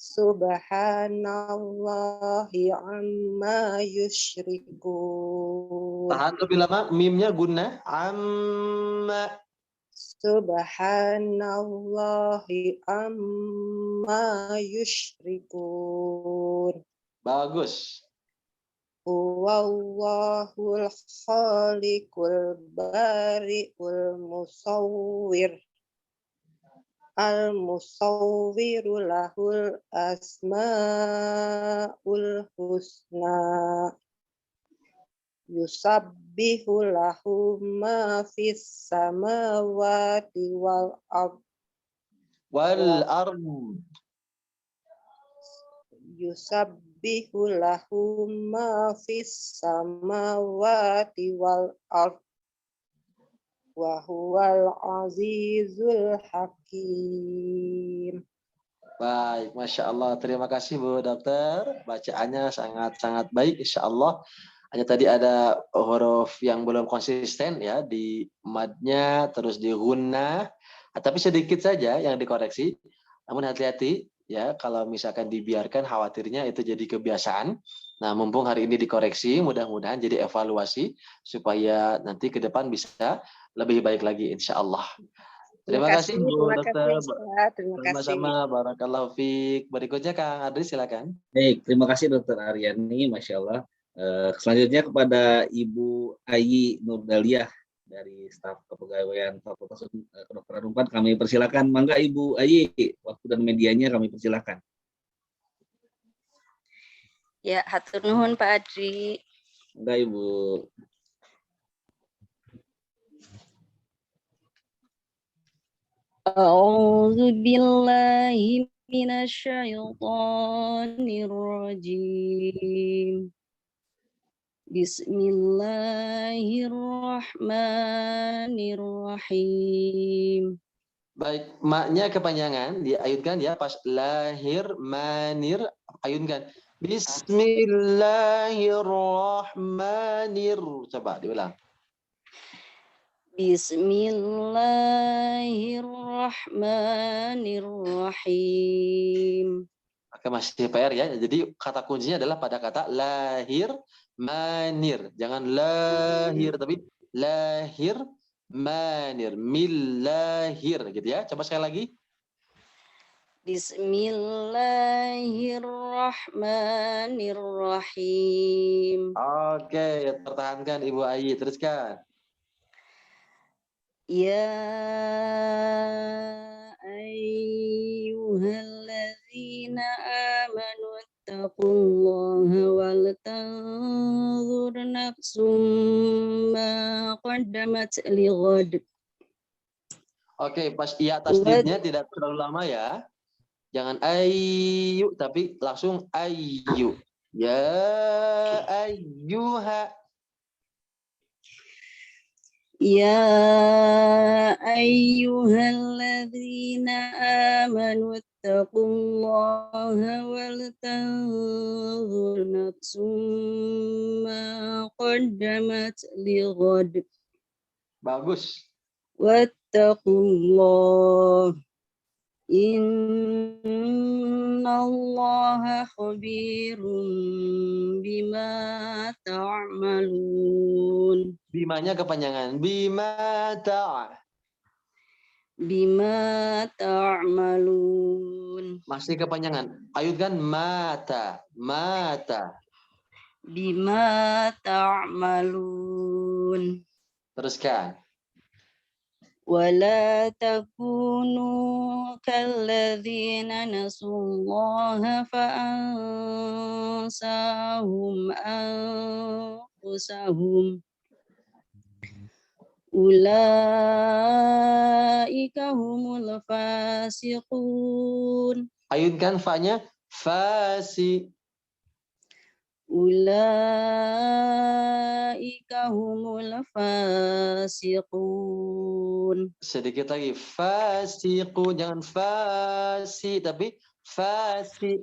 Subhanallahi amma yusyrikun. Tahan lebih lama. Mimnya guna. Amma. Subhanallahi amma yusyrikun. Bagus. Huwallahul khaliqul bari'ul musawwir. Al-musawwiru lahul asma'ul husna. Yusabbihu lahu ma fis samawati wal ard. Wal ard. Yusabbihu lahu ma fis samawati wal ard. Wa huwal azizul hakim. Baik, Masya Allah. Terima kasih Bu Dokter. Bacaannya sangat-sangat baik, Insya Allah. Hanya tadi ada huruf yang belum konsisten ya di madnya, terus di gunnah. Tapi sedikit saja yang dikoreksi. Namun hati-hati ya, kalau misalkan dibiarkan khawatirnya itu jadi kebiasaan. Nah, mumpung hari ini dikoreksi, mudah-mudahan jadi evaluasi supaya nanti ke depan bisa lebih baik lagi, insya Allah. Terima kasih Bu Dokter. Sama-sama, barakallahu fiik. Berikutnya Kang Adri, silakan. Baik, terima kasih Dokter Aryani, Masya Allah. Selanjutnya kepada Ibu Ayi Nurdaliah dari staf kepegawaian Fakultas Kedokteran Unpad, kami persilakan. Mangga Ibu Ayi, waktu dan medianya kami persilakan. Ya, hatur nuhun Pak Adri. Mangga Ibu. A'udzu billahi minasyaitonir rajim. Bismillahirrahmanirrahim. Baik, maknya kepanjangan diayunkan ya pas lahir manir ayunkan. Bismillahirrahmanir. Coba diulang. Bismillahirrahmanirrahim. Oke, masih PR ya. Jadi kata kuncinya adalah pada kata lahir manir. Jangan lahir tapi lahir manir. Millahir gitu ya. Coba sekali lagi. Bismillahirrahmanirrahim. Oke, pertahankan Ibu Ayi, teruskan. Ya ayyuhalladzina amanu taqullaha wal tanzur nafsum ma qaddamat lighad. Oke, pas iya tasdidnya tidak terlalu lama ya. Jangan ayu tapi langsung ayu. Ya ayyuha. Ya ayyuhalladzina amanu taqullaha wal tanzur nafsum ma qaddamat lighad. Bagus. Wattaqullah innallaha khabirum bima ta'malun. Bimanya kepanjangan. Bima ta'malun. masih kepanjangan. Ayutkan mata. Bima ta'malun. Teruskan. Wala takunu kalladzina nasullaha fa'ansahum anfusahum. Ulaika humul fasiqun. Ayunkan fa-nya fasi. Ulaika humul fasiqun. Sedikit lagi. Fasiqun. Jangan fasi tapi fasi.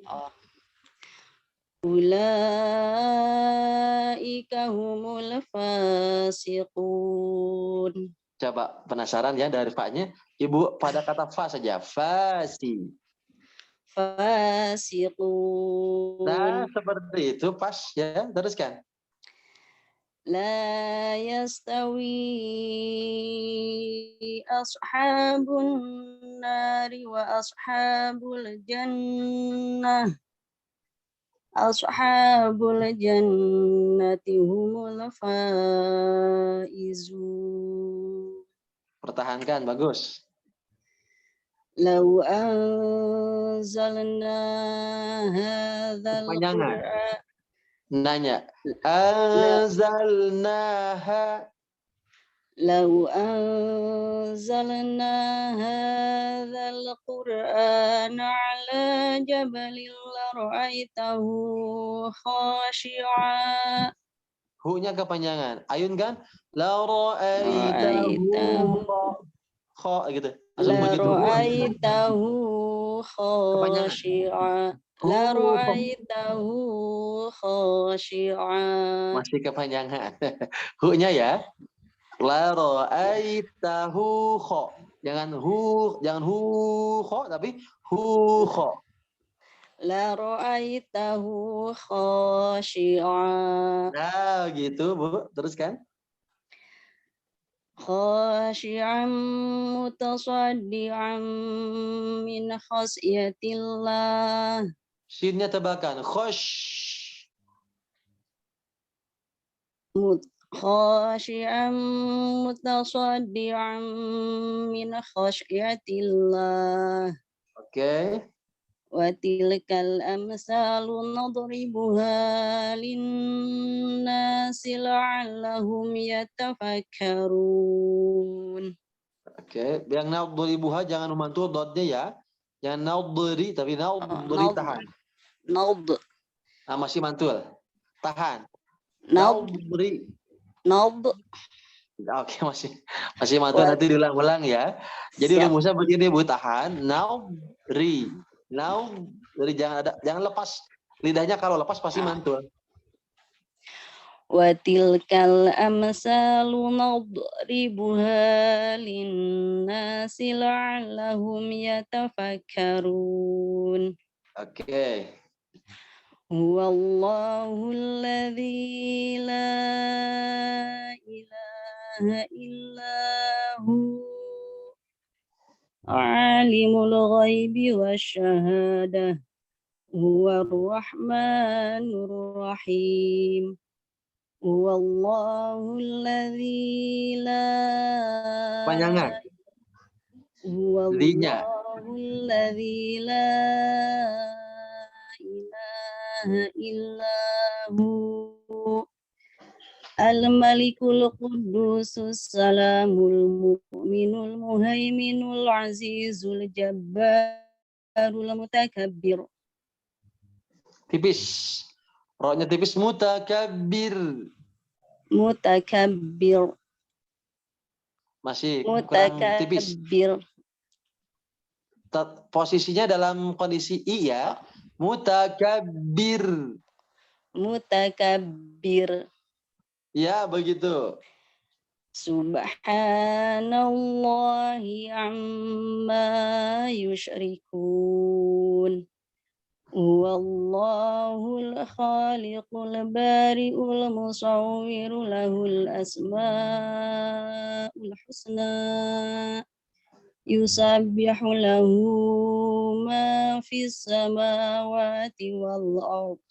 Ulaika humul fasiqun. Coba penasaran ya dari fa-nya. Ibu pada kata fa saja. Fasi. Fasiqun. Nah, seperti itu pas ya. Teruskan. La yastawi ashabun nari wa ashabul jannah. Ashabul jannati humul faizun. Pertahankan, bagus. Lau anzalna hadzal Qur'an. Nanya. Anzalnaha. Lau anzalna hadzal Qur'an ala jabalin la ra'aitahu khashi'a. Hu-nya kepanjangan. Ayun kan? La ra'aitahu kha gitu. Langsung La begitu. ra'aitahu khashi'a. La ra'aitahu khashi'a. Masih kepanjangan. Hu-nya ya. La ra'aitahu kha. Jangan hu kha tapi hu kha. La ra'aitahu khashi'a. Nah, gitu, Bu. Teruskan. Khashi'an mutasaddian min khasyatillah. Shinnya tebakan. Khosh. Khashi'an mutasaddian min khasyatillah. Oke. Wa tilkal amsalu nadribuha linnasi la'allahum yatafakkarun. Oke, yang nadribuha jangan membantu dotnya ya. Jangan nadri tapi nadri tahan. Nald. Nah, masih mantul. Tahan. Nald. Oke, masih mantul, nanti diulang-ulang ya. Jadi rumusnya begini, Bu, tahan. Nadri. Nadri, jangan lepas lidahnya, kalau lepas pasti mantul. Wa tilkal amsalu nadribuha linnasi la'allahum yatafakkarun. Oke. Huwallahu alladzi la ilaha illahu alimul ghaibi wasyahadah huwar rahmanur rahim. Huwallahul ladzi la Panjangan. Linya. Huwallahul ladzi la ilaha illahu Al-Malikul Quddusus Salamul Mu'minul Muhaiminul Azizul Jabbarul Mutakabbir. Tipis. Roknya tipis. Mutakabbir. Mutakabbir. Masih kurang tipis. Mutakabbir. Posisinya dalam kondisi I ya. Mutakabbir. Mutakabbir. Ya, begitu. Subhanallahi amma yusyrikun. Wallahul khaliqul bari'ul musawwiru lahul asma'ul husna. Yusabbihu lahu ma fis samawati wal ardh.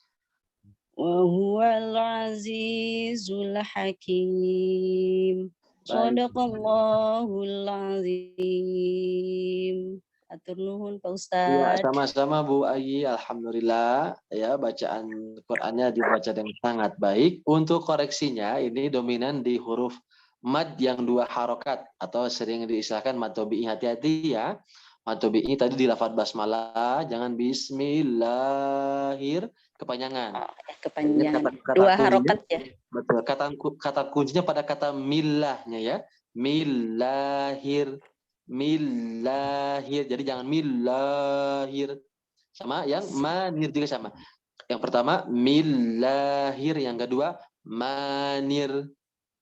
Wa huwal azizul hakim. Shadaqallahul azim. Atur nuhun Pak Ya, Ustadz. sama-sama Bu Ayi. Alhamdulillah ya, bacaan Qur'annya dibaca dengan sangat baik. Untuk koreksinya ini dominan di huruf mad yang 2 harokat atau sering diistilahkan mad tabi'i. Hati-hati ya. Mad tabi'i tadi di lafadz basmalah, jangan bismillahir kepanjangan. Kepanjangan. Kata 2 harokat ya. Betul. Kata kuncinya pada kata millahnya ya. Millahir. Millahir. Jadi jangan millahir. Sama yang manir juga sama. Yang pertama millahir, yang kedua manir.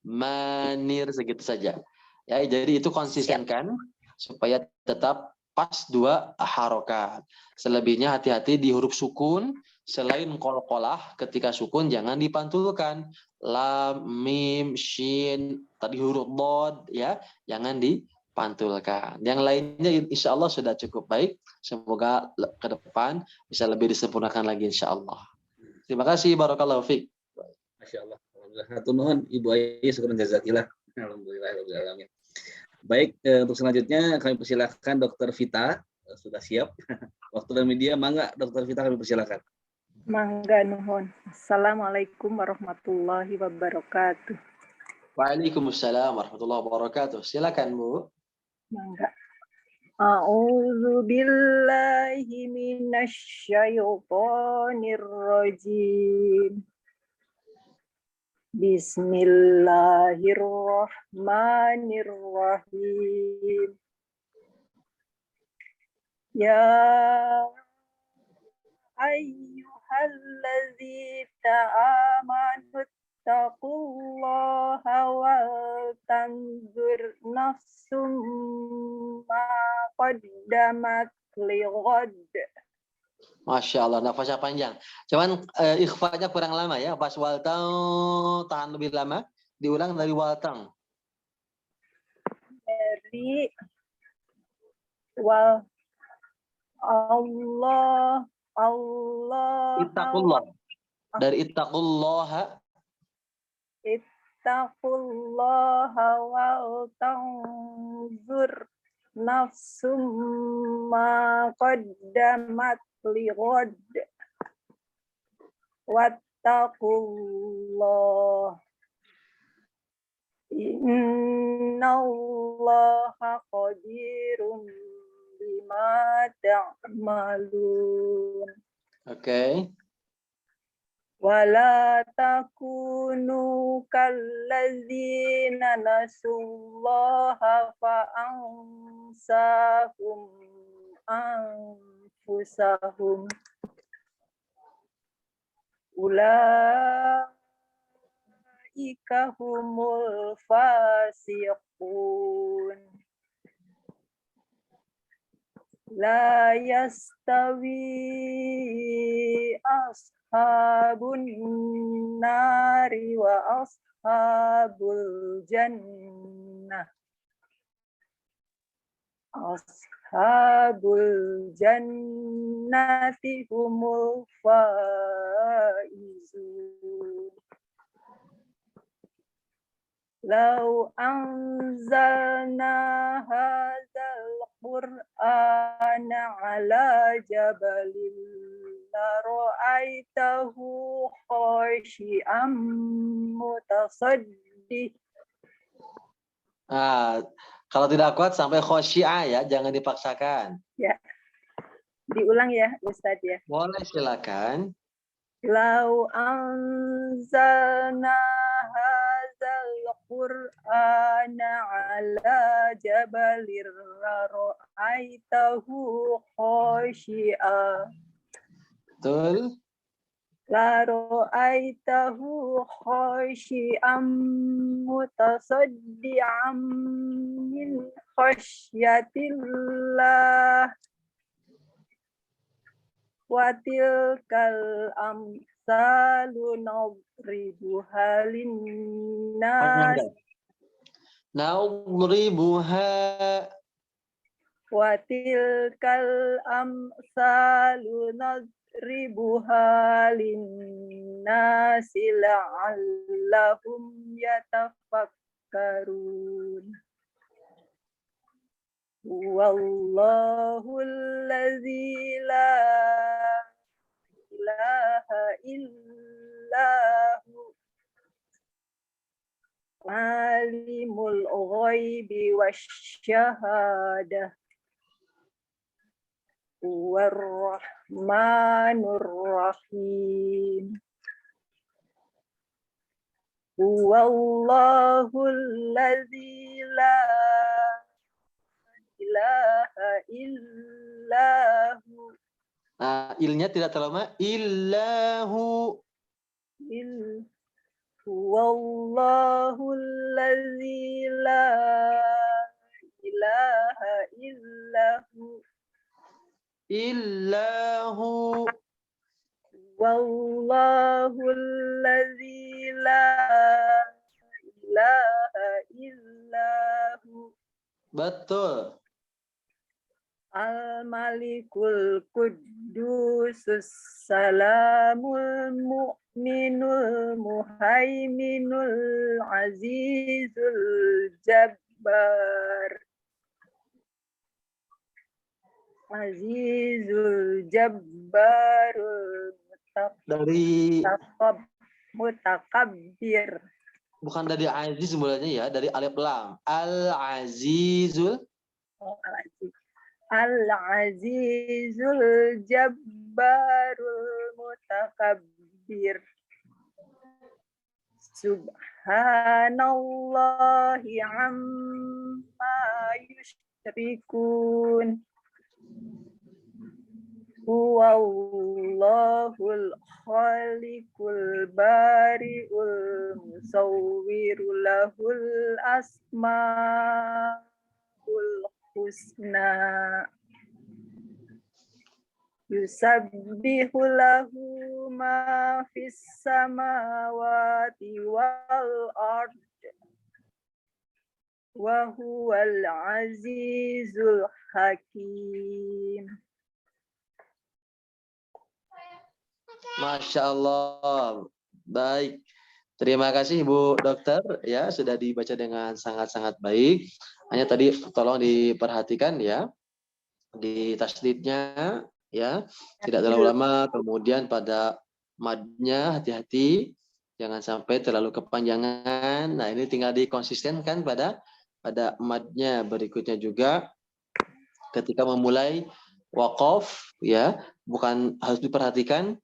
Manir, segitu saja. Ya, jadi itu konsistenkan supaya tetap pas 2 harokat. Selebihnya hati-hati di huruf sukun. Selain qalqalah, ketika sukun jangan dipantulkan. Lam, mim, shin, tadi huruf dhad ya, jangan dipantulkan. Yang lainnya insya Allah sudah cukup baik. Semoga ke depan bisa lebih disempurnakan lagi insya Allah. Terima kasih, barakallahu fiik. Masya Allah. Alhamdulillah. Hatur nuhun Ibu Ayi, syukuran jazakillah. Alhamdulillah. Baik, untuk selanjutnya kami persilakan Dr. Vita. Sudah siap. Waktu dan media, mangga Dr. Vita kami persilakan. Mangga nuhun. Assalamualaikum warahmatullahi wabarakatuh. Waalaikumsalam warahmatullahi wabarakatuh. Silakan Bu. Mangga. A'udzu billahi minasyaitonir rajim. Bismillahirrahmanirrahim. Ya ayyuhalladzina amanu taqullaha wal tanzur nafsum ma qaddamat lighad. Masya Allah, nafasnya panjang. Cuman ikhfanya kurang lama ya. Pas waltang tahan lebih lama. Diulang dari waltang. Dari wal Allah. Ittaqullah. Dari ittaqullaha. Ittaqullaha wal tanzur nafsum ma qaddamat lighad. Wattaqullah. Innallaha qadirun bima ta'malun. Oke. Wala takunu kallazina nasullaha fa'ansahum anfusahum. Ulaika humul fasiqun. La yastawi ashabun nari wa ashabul jannah. Ashabul jannati humul faizun. Lau anzalna hadzal Qur'ana ala jabalin la ra'aitahu khashi'an mutasaddi. Kalau tidak kuat sampai khosyi'ah ya, jangan dipaksakan. Ya. Diulang ya, Ustadz ya. Boleh, silakan. Lau anzalna hadzal Qur'ana ala jabalir ra'aitahu khashi'a. Betul. La ra'aitahu khashi'an mutasaddi'an min khasyatillah. Wa tilkal amsalu nadribuha linnas. Nadribuha. Wa tilkal amsalu nadribuha linnasi la'allahum yatafakkarun. Wallahu allazi la ilaha illahu alimul ghaibi wasyahadah warrahmanur rahim. Wallahu allazi la ilaha illahu. Ilnya tidak terlalu illahu. Wallahu allazi la ilaha illahu. Illahu. Wallahu allazi la ilaha illahu. Betul. Al-Malikul Qudusus Salamul Mu'minul Muhaiminul Azizul Jabbar. Azizul Jabbarul Dari Mutakabbir. Bukan dari aziz mulanya ya, dari alif lam. Al-azizul. Al-azizul jabbarul mutakabbir. Subhanallahi amma yusyrikun. Huwallahul khaliqul bari'ul musawwiru lahul asmaul husna. Yusabbihu lahu ma fis samawati wal ard. Wa huwal azizul hakim. Masya Allah. Baik. Terima kasih Ibu Dokter ya, sudah dibaca dengan sangat-sangat baik. Hanya tadi tolong diperhatikan ya di tasdidnya ya, tidak terlalu lama. Kemudian pada madnya hati-hati, jangan sampai terlalu kepanjangan. Nah ini tinggal dikonsistenkan pada madnya. Berikutnya juga ketika memulai waqaf ya, bukan harus diperhatikan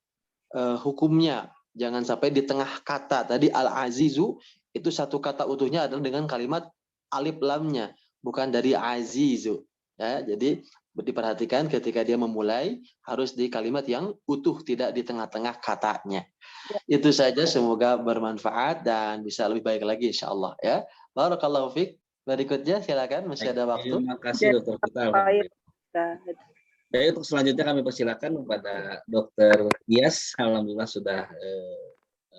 hukumnya. Jangan sampai di tengah kata tadi al-azizu itu satu kata utuhnya adalah dengan kalimat alif lamnya, bukan dari azizu ya. Jadi diperhatikan ketika dia memulai harus di kalimat yang utuh, tidak di tengah-tengah katanya. Itu saja, semoga bermanfaat dan bisa lebih baik lagi insyaallah ya. Barakallahu fiik. Berikutnya silakan, masih ada waktu. Terima kasih Dokter Kita. Jadi untuk selanjutnya kami persilakan kepada Dokter Tias. Alhamdulillah sudah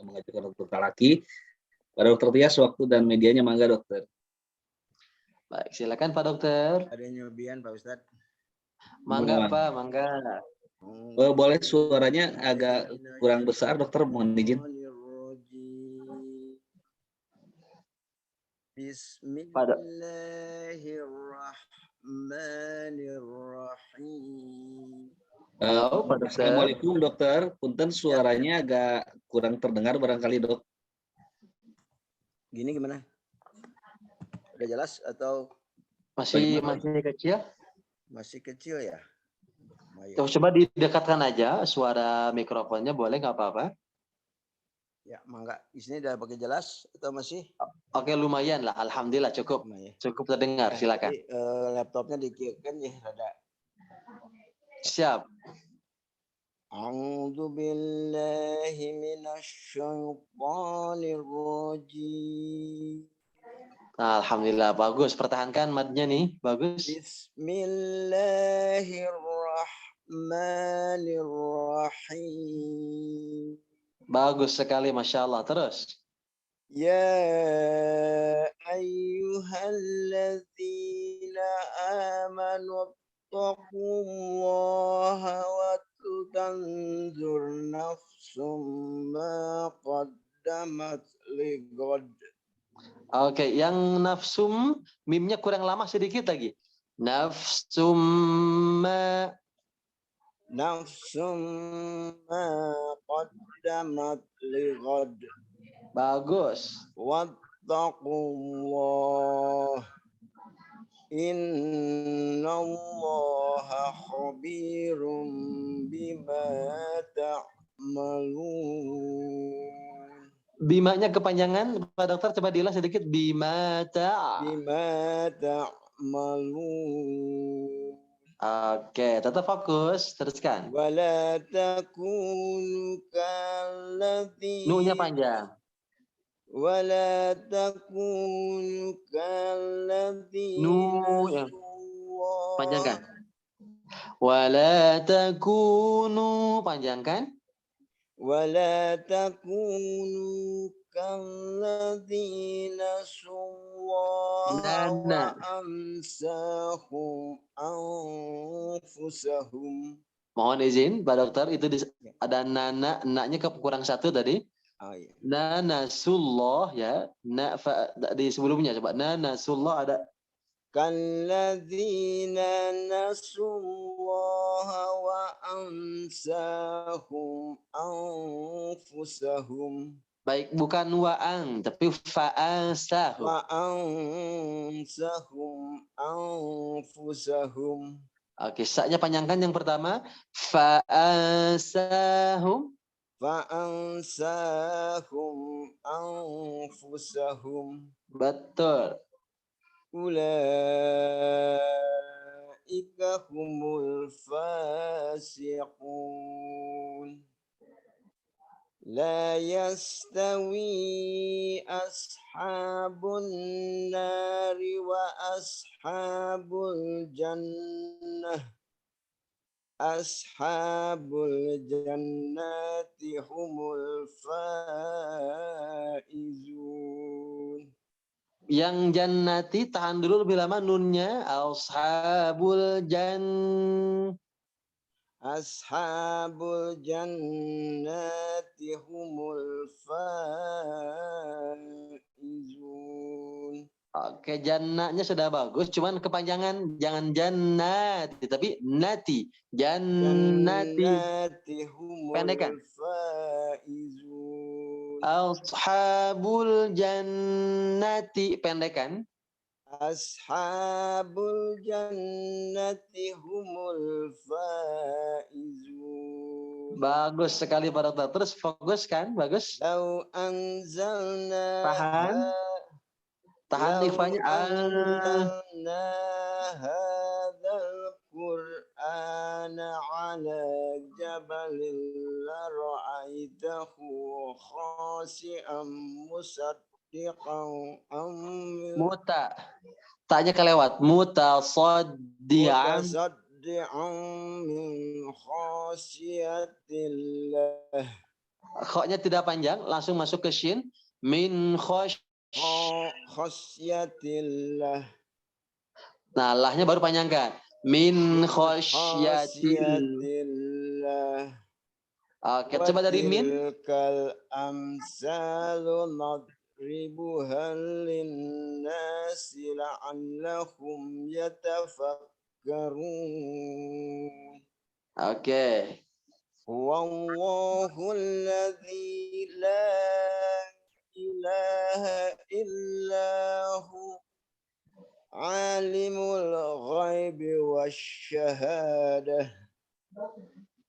mengajukan Dokter lagi. Pada Dokter Tias, waktu dan medianya mangga Dokter. Baik, silakan Pak Dokter. Ada nyobian Pak Ustadz. Mangga Pak, mangga. Boleh suaranya agak kurang besar Dokter, mohon izin. Bismillahirrahmanirrahim. Halo, Pak Dokter. Assalamualaikum dokter. Punten suaranya agak kurang terdengar barangkali dok. Gini gimana? Udah jelas atau Masih kecil? masih kecil ya? Baik. Coba didekatkan aja suara mikrofonnya, boleh nggak apa-apa? Ya, mangga. Di sini udah pakai jelas atau masih? Oke, lumayan lah. Alhamdulillah cukup. Lumayan. Cukup terdengar, silakan. Jadi, laptopnya dikirkan ya rada. Siap. A'udzu billahi minasyaitonir rajim. Alhamdulillah bagus. Pertahankan madnya nih, bagus. Bismillahirrahmanirrahim. Bagus sekali, masya Allah. Terus. Ya ayyuhalladzina amanu taqullaha wa tanzur nafsum ma qaddamat lighad. Oke, yang nafsum, mimnya kurang lama sedikit lagi. Nafsum ma. Nafsum ma qaddamat lighad. Bagus. Wattaqullah. Innallaha khabirum bima ta'malun. Bimanya kepanjangan, Pak Dokter coba diulang sedikit. Bima ta'malun. Oke, tetap fokus, teruskan. Wala takunu kalladzina. Nu-nya panjang. Wala takunu kalladzina. Nu ya. Panjangkan. Wala takunu, panjangkan. Wala takunu kalladzina sullaha wa ansahum anfusahum. Mohon izin, Pak Dokter, itu ada naknya kurang satu tadi. Oh, iya. Nanasullah ya. Di sebelumnya coba. Nanasullah ada. Kalladzina nasullaha wa ansahum anfusahum. Baik, bukan wa'ang, tapi fa'asahum. Wa ansahum anfusahum. Oke, saknya panjangkan yang pertama. Fa'asahum. Fa'ansahum anfusahum. Betul. Ulaika humul fasiqun. La yastawi ashabun nari wa ashabul jannah. Ashabul jannati humul faizun. Yang jannati tahan dulu lebih lama nunnya. Ashabul Ashabul jannati humul faizun. Oke, jannahnya sudah bagus, cuman kepanjangan jangan jannati, tapi nati. Jannati. Pendekkan. Faizun. Ashabul jannati, pendekkan. Ashabul jannati humul faizun. Bagus sekali Pak Dokter. Terus fokuskan, bagus. Lau anzalna. Tahan ifanya. Anzalna hadzal Qur'ana ala jabalin la ra'aitahu khashi'an musaddiqan Muta. Taknya kelewat. Mutasaddi'an min khasyiatillah. Kho-nya tidak panjang, langsung masuk ke shin. Min khasyiatillah. Nah, lahnya baru panjangkan. Min khasyiatillah. Oke, coba dari min. Tilkal amsalu ونقربها للناس لعلهم يتفكرون. Oke. والله الذي لا إله إلا هو عالم الغيب والشهادة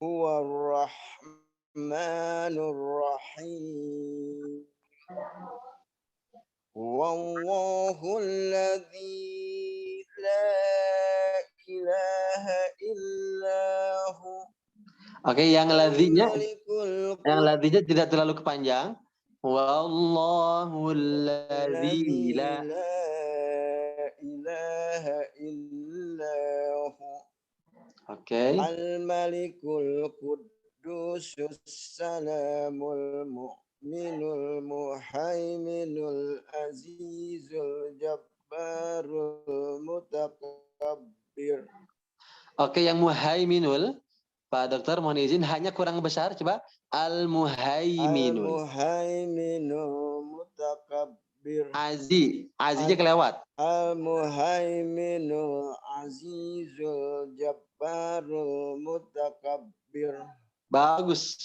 هو الرحمن الرحيم. والله الذي لا إله إلا هو Oke, yang ladhinya الملك tidak terlalu kepanjang. Wallahul ladzi الذي la. لا إله إلا هو Oke. الملك القدوس السلام المؤمن المهيمن العزيز الجبار المتكبر. Oke, yang muhaiminul, Pak Dokter mohon izin hanya kurang besar, coba al-muhaiminul. Al-muhaiminul mutakabbir. Azinya kelewat. Al-muhaiminul azizul jabbarul mutakabbir. Bagus.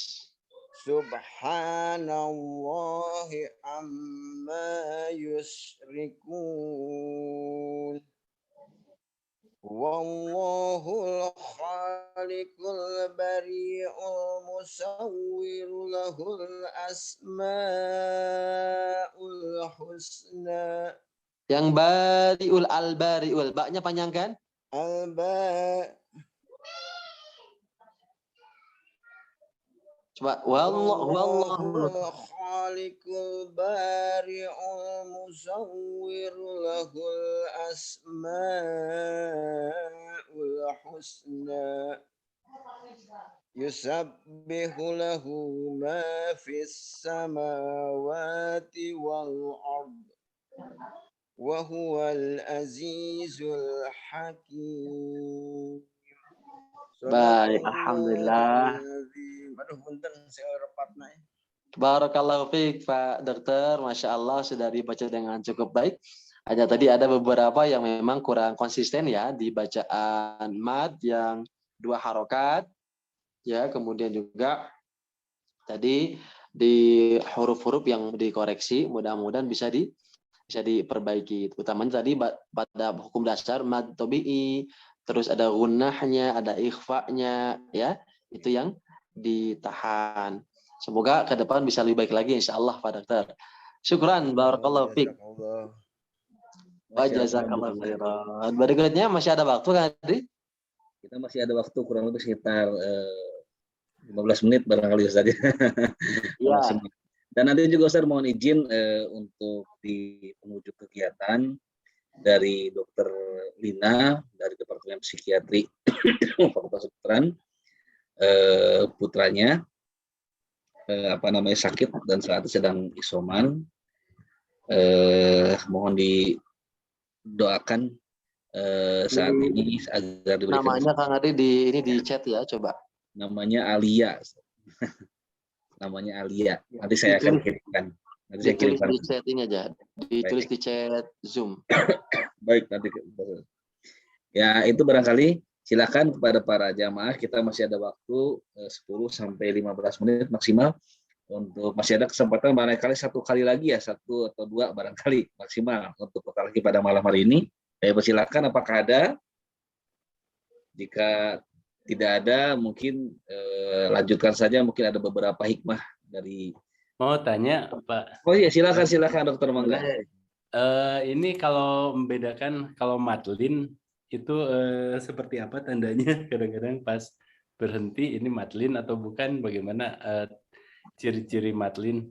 Subhanallahi amma yusrikun. Wallahul khaliqul bari'ul musawwir lahul asma'ul husna. Yang bari'ul al-bari'ul, baknya panjang kan? Coba wallahul khaliqul bari'ul musawwir lahul asma'ul husna. Yusabbihu lahu ma fis samawati wal ard. Wa huwal azizul hakim. Baik, alhamdulillah. Barakallahu fiik Pak Dokter, Masya Allah sudah dibaca dengan cukup baik. Hanya tadi ada beberapa yang memang kurang konsisten ya di bacaan mad yang 2 harokat, ya kemudian juga tadi di huruf-huruf yang dikoreksi, mudah-mudahan bisa diperbaiki. Utamanya tadi pada hukum dasar mad tabi'i, terus ada gunnahnya, ada ikhfa'nya, ya itu yang ditahan. Semoga ke depan bisa lebih baik lagi insya Allah Pak Dokter. Syukran, barakallahu fiik. Wa jazakallahu khairan. Berikutnya masih ada waktu kan, Adri? Kita masih ada waktu kurang lebih sekitar 15 menit barangkali Ustaz. Ya. Dan nanti juga Ustaz mohon izin untuk di penghujung kegiatan dari Dokter Lina dari Departemen Psikiatri Fakultas Kedokteran, putranya sakit dan saat itu sedang isoman. Mohon didoakan saat ini agar diberikan. Namanya Kang Adi di chat ya, coba. Namanya Alia. Namanya Alia. Nanti saya akan kirimkan. Ditulis di chat ini aja. Ditulis di chat Zoom. Baik, nanti. Ya, itu barangkali silakan kepada para jamaah, kita masih ada waktu 10 sampai 15 menit maksimal untuk masih ada kesempatan barangkali 1 kali lagi ya, 1 atau 2 barangkali maksimal untuk lagi pada malam hari ini. Saya persilakan apakah ada. Jika tidak ada mungkin lanjutkan saja, mungkin ada beberapa hikmah dari. Mau tanya Pak. Oh iya, silakan Dokter Mangga. Ini kalau membedakan kalau Madlin itu seperti apa tandanya? Kadang-kadang pas berhenti ini Madlin atau bukan, bagaimana ciri-ciri Madlin?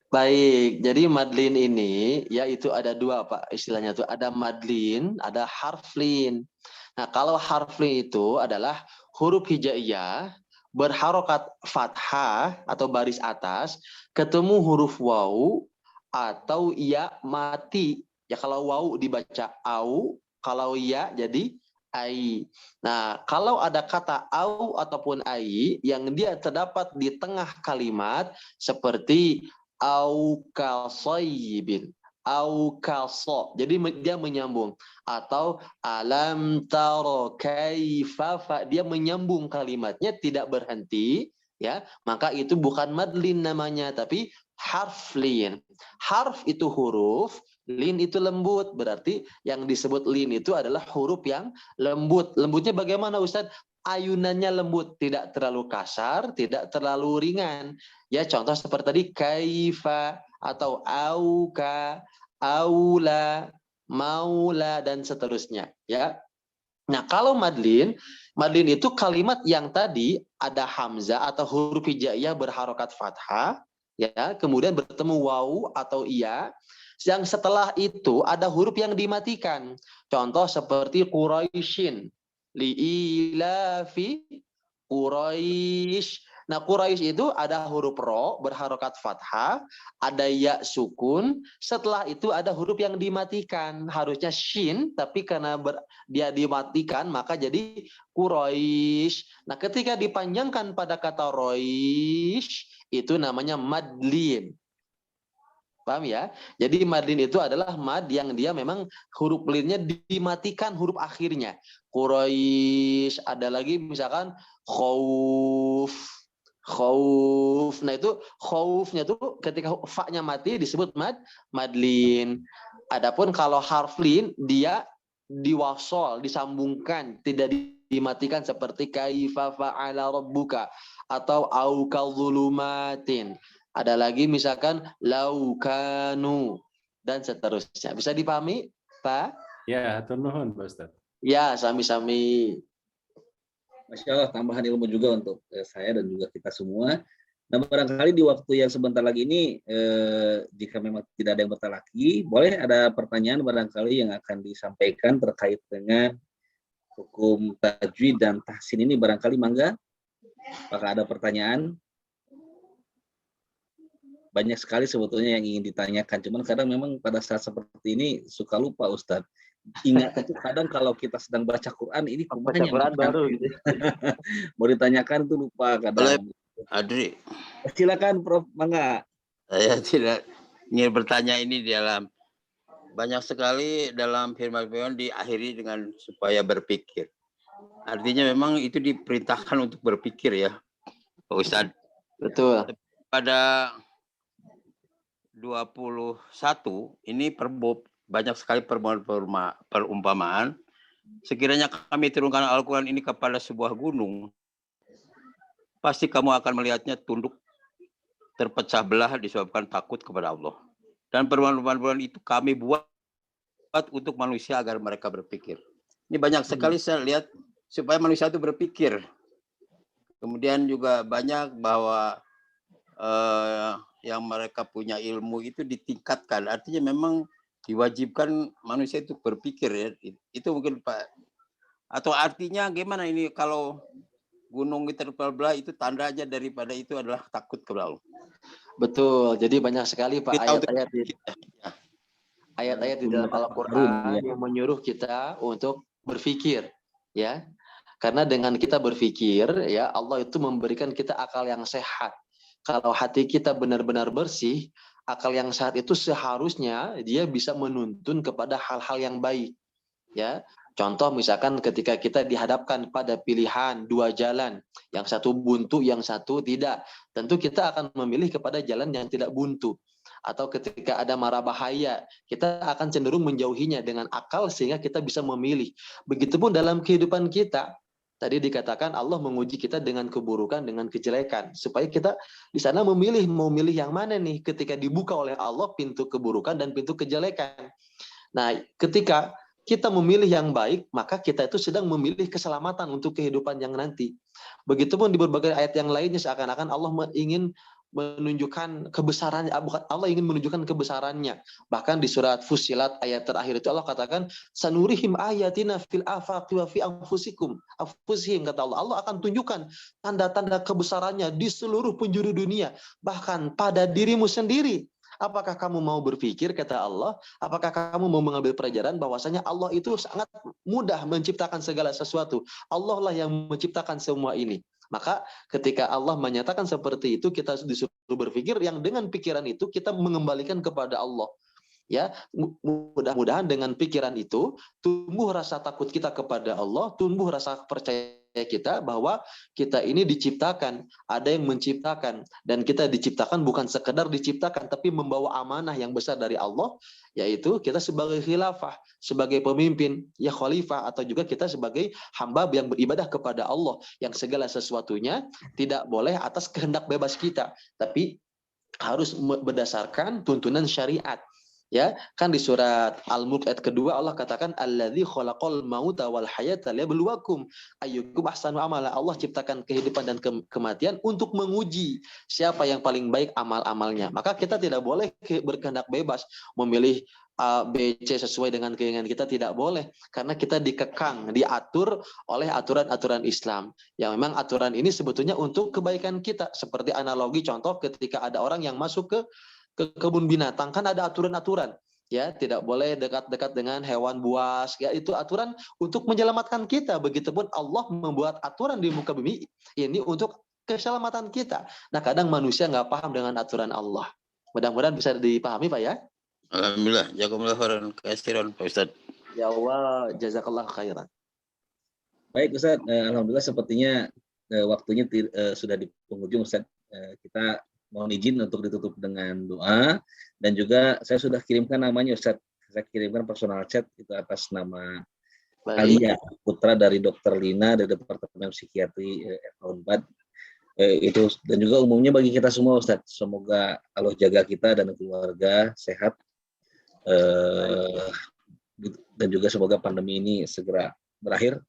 Baik, jadi Madlin ini ya itu ada 2 Pak istilahnya tuh, ada Madlin, ada harflin. Nah, kalau harflin itu adalah huruf hijaiyah berharokat fathah atau baris atas ketemu huruf waw atau ya mati. Ya kalau waw dibaca au, kalau ya jadi ai. Nah, kalau ada kata au ataupun ai yang dia terdapat di tengah kalimat seperti au kasayyibin, au kaso. Jadi dia menyambung. Atau alam taro kaifa, dia menyambung kalimatnya, tidak berhenti, ya. Maka itu bukan madlin namanya, tapi harf lin. Harf itu huruf, lin itu lembut. Berarti yang disebut lin itu adalah huruf yang lembut. Lembutnya bagaimana, Ustadz? Ayunannya lembut, tidak terlalu kasar, tidak terlalu ringan. Ya, contoh seperti tadi kaifa atau auka, aula, maula, dan seterusnya. Ya. Nah, kalau madlin itu kalimat yang tadi ada hamzah atau huruf hijaiyah berharokat fathah, ya, kemudian bertemu wawu atau iya, yang setelah itu ada huruf yang dimatikan. Contoh seperti Quraisyin, li'ilafi Quraisy. Nah, Quraisy itu ada huruf ro berharokat fathah, ada ya sukun, setelah itu ada huruf yang dimatikan. Harusnya shin, tapi karena dia dimatikan maka jadi Quraisy. Nah, ketika dipanjangkan pada kata roish, itu namanya madlin. Paham ya? Jadi madlin itu adalah mad yang dia memang huruf linnya dimatikan huruf akhirnya. Quraisy, ada lagi misalkan khauf. Nah itu khaufnya tuh ketika fa-nya mati disebut madlin. Adapun kalau harf lin dia diwasol, disambungkan, tidak dimatikan seperti kaifa fa'ala rabbuka atau au kadzulumatin. Ada lagi misalkan laukanu dan seterusnya. Bisa dipahami, Pak? Ya, hatur nuhun, Pak Ustadz. Ya, sami-sami. Masya Allah, tambahan ilmu juga untuk saya dan juga kita semua. Nah, barangkali di waktu yang sebentar lagi ini, jika memang tidak ada yang bertanya lagi, boleh ada pertanyaan barangkali yang akan disampaikan terkait dengan hukum tajwid dan tahsin ini, barangkali mangga. Apakah ada pertanyaan? Banyak sekali sebetulnya yang ingin ditanyakan, cuman kadang memang pada saat seperti ini suka lupa, Ustadz. Ingat itu kadang kalau kita sedang baca Quran ini Baca Quran baru gitu. mau ditanyakan tuh lupa kadang. Adri, Silakan Prof, mangga. saya tidak ingin bertanya ini di dalam banyak sekali dalam firman Tuhan diakhiri dengan supaya berpikir. Artinya memang itu diperintahkan untuk berpikir ya, Pak Ustadz. Betul. Pada 21 ini banyak sekali perumpamaan. Sekiranya kami turunkan Al-Quran ini kepada sebuah gunung, pasti kamu akan melihatnya tunduk, terpecah belah disebabkan takut kepada Allah. Dan perumpamaan itu kami buat untuk manusia agar mereka berpikir. Ini banyak sekali saya lihat supaya manusia itu berpikir. Kemudian juga banyak bahwa yang mereka punya ilmu itu ditingkatkan. Artinya memang diwajibkan manusia itu berpikir ya. Itu mungkin Pak. Atau artinya gimana ini kalau gunung terbelah itu tandanya daripada itu adalah takut kepada Allah. Betul. Jadi banyak sekali Pak ayat-ayat di dalam Al-Qur'an yang menyuruh kita untuk berpikir, ya. Karena dengan kita berpikir, ya, Allah itu memberikan kita akal yang sehat. Kalau hati kita benar-benar bersih, akal yang sehat itu seharusnya dia bisa menuntun kepada hal-hal yang baik. Ya, contoh misalkan ketika kita dihadapkan pada pilihan dua jalan, yang satu buntu, yang satu tidak, tentu kita akan memilih kepada jalan yang tidak buntu. Atau ketika ada mara bahaya, kita akan cenderung menjauhinya dengan akal sehingga kita bisa memilih. Begitupun dalam kehidupan kita. Tadi dikatakan Allah menguji kita dengan keburukan, dengan kejelekan. Supaya kita di sana mau milih yang mana nih ketika dibuka oleh Allah pintu keburukan dan pintu kejelekan. Nah, ketika kita memilih yang baik, maka kita itu sedang memilih keselamatan untuk kehidupan yang nanti. Begitupun di berbagai ayat yang lainnya seakan-akan Allah ingin menunjukkan kebesarannya, bukan Allah ingin menunjukkan kebesarannya. Bahkan di surat Fussilat ayat terakhir itu Allah katakan sanurihim ayatina fil afaqi wa fi anfusihim, kata Allah. Allah akan tunjukkan tanda-tanda kebesarannya di seluruh penjuru dunia, bahkan pada dirimu sendiri. Apakah kamu mau berpikir, kata Allah, apakah kamu mau mengambil pelajaran bahwasanya Allah itu sangat mudah menciptakan segala sesuatu. Allah lah yang menciptakan semua ini. Maka ketika Allah menyatakan seperti itu, kita disuruh berpikir yang dengan pikiran itu kita mengembalikan kepada Allah. Ya, mudah-mudahan dengan pikiran itu tumbuh rasa takut kita kepada Allah, tumbuh rasa percaya kita bahwa kita ini diciptakan, ada yang menciptakan, dan kita diciptakan bukan sekedar diciptakan tapi membawa amanah yang besar dari Allah, yaitu kita sebagai khilafah, sebagai pemimpin, ya khalifah, atau juga kita sebagai hamba yang beribadah kepada Allah, yang segala sesuatunya tidak boleh atas kehendak bebas kita, tapi harus berdasarkan tuntunan syariat. Ya, kan di surat Al-Mulk ayat kedua Allah katakan alladzi khalaqal mauta wal hayata liyabluwakum ayyukum ahsanu amala. Allah ciptakan kehidupan dan kematian untuk menguji siapa yang paling baik amal-amalnya. Maka kita tidak boleh berkehendak bebas memilih A, B, C sesuai dengan keinginan kita, tidak boleh, karena kita dikekang, diatur oleh aturan-aturan Islam. Yang memang aturan ini sebetulnya untuk kebaikan kita. Seperti analogi contoh ketika ada orang yang masuk ke kebun binatang, kan ada aturan-aturan, ya, tidak boleh dekat-dekat dengan hewan buas, ya, itu aturan untuk menyelamatkan kita. Begitupun Allah membuat aturan di muka bumi ini untuk keselamatan kita. Nah, kadang manusia nggak paham dengan aturan Allah. Mudah-mudahan bisa dipahami, Pak, ya. Alhamdulillah, jazakumullah khairan katsiran, Pak Ustaz. Ya Allah, jazakallah khairan. Baik Ustaz, alhamdulillah sepertinya waktunya sudah di penghujung Ustaz. Kita mohon izin untuk ditutup dengan doa, dan juga saya sudah kirimkan namanya Ustaz. Saya kirimkan personal chat itu atas nama Alia Putra dari Dr. Lina dari Departemen Psikiatri FH4. Itu, dan juga umumnya bagi kita semua Ustaz. Semoga Allah jaga kita dan keluarga sehat, dan juga semoga pandemi ini segera berakhir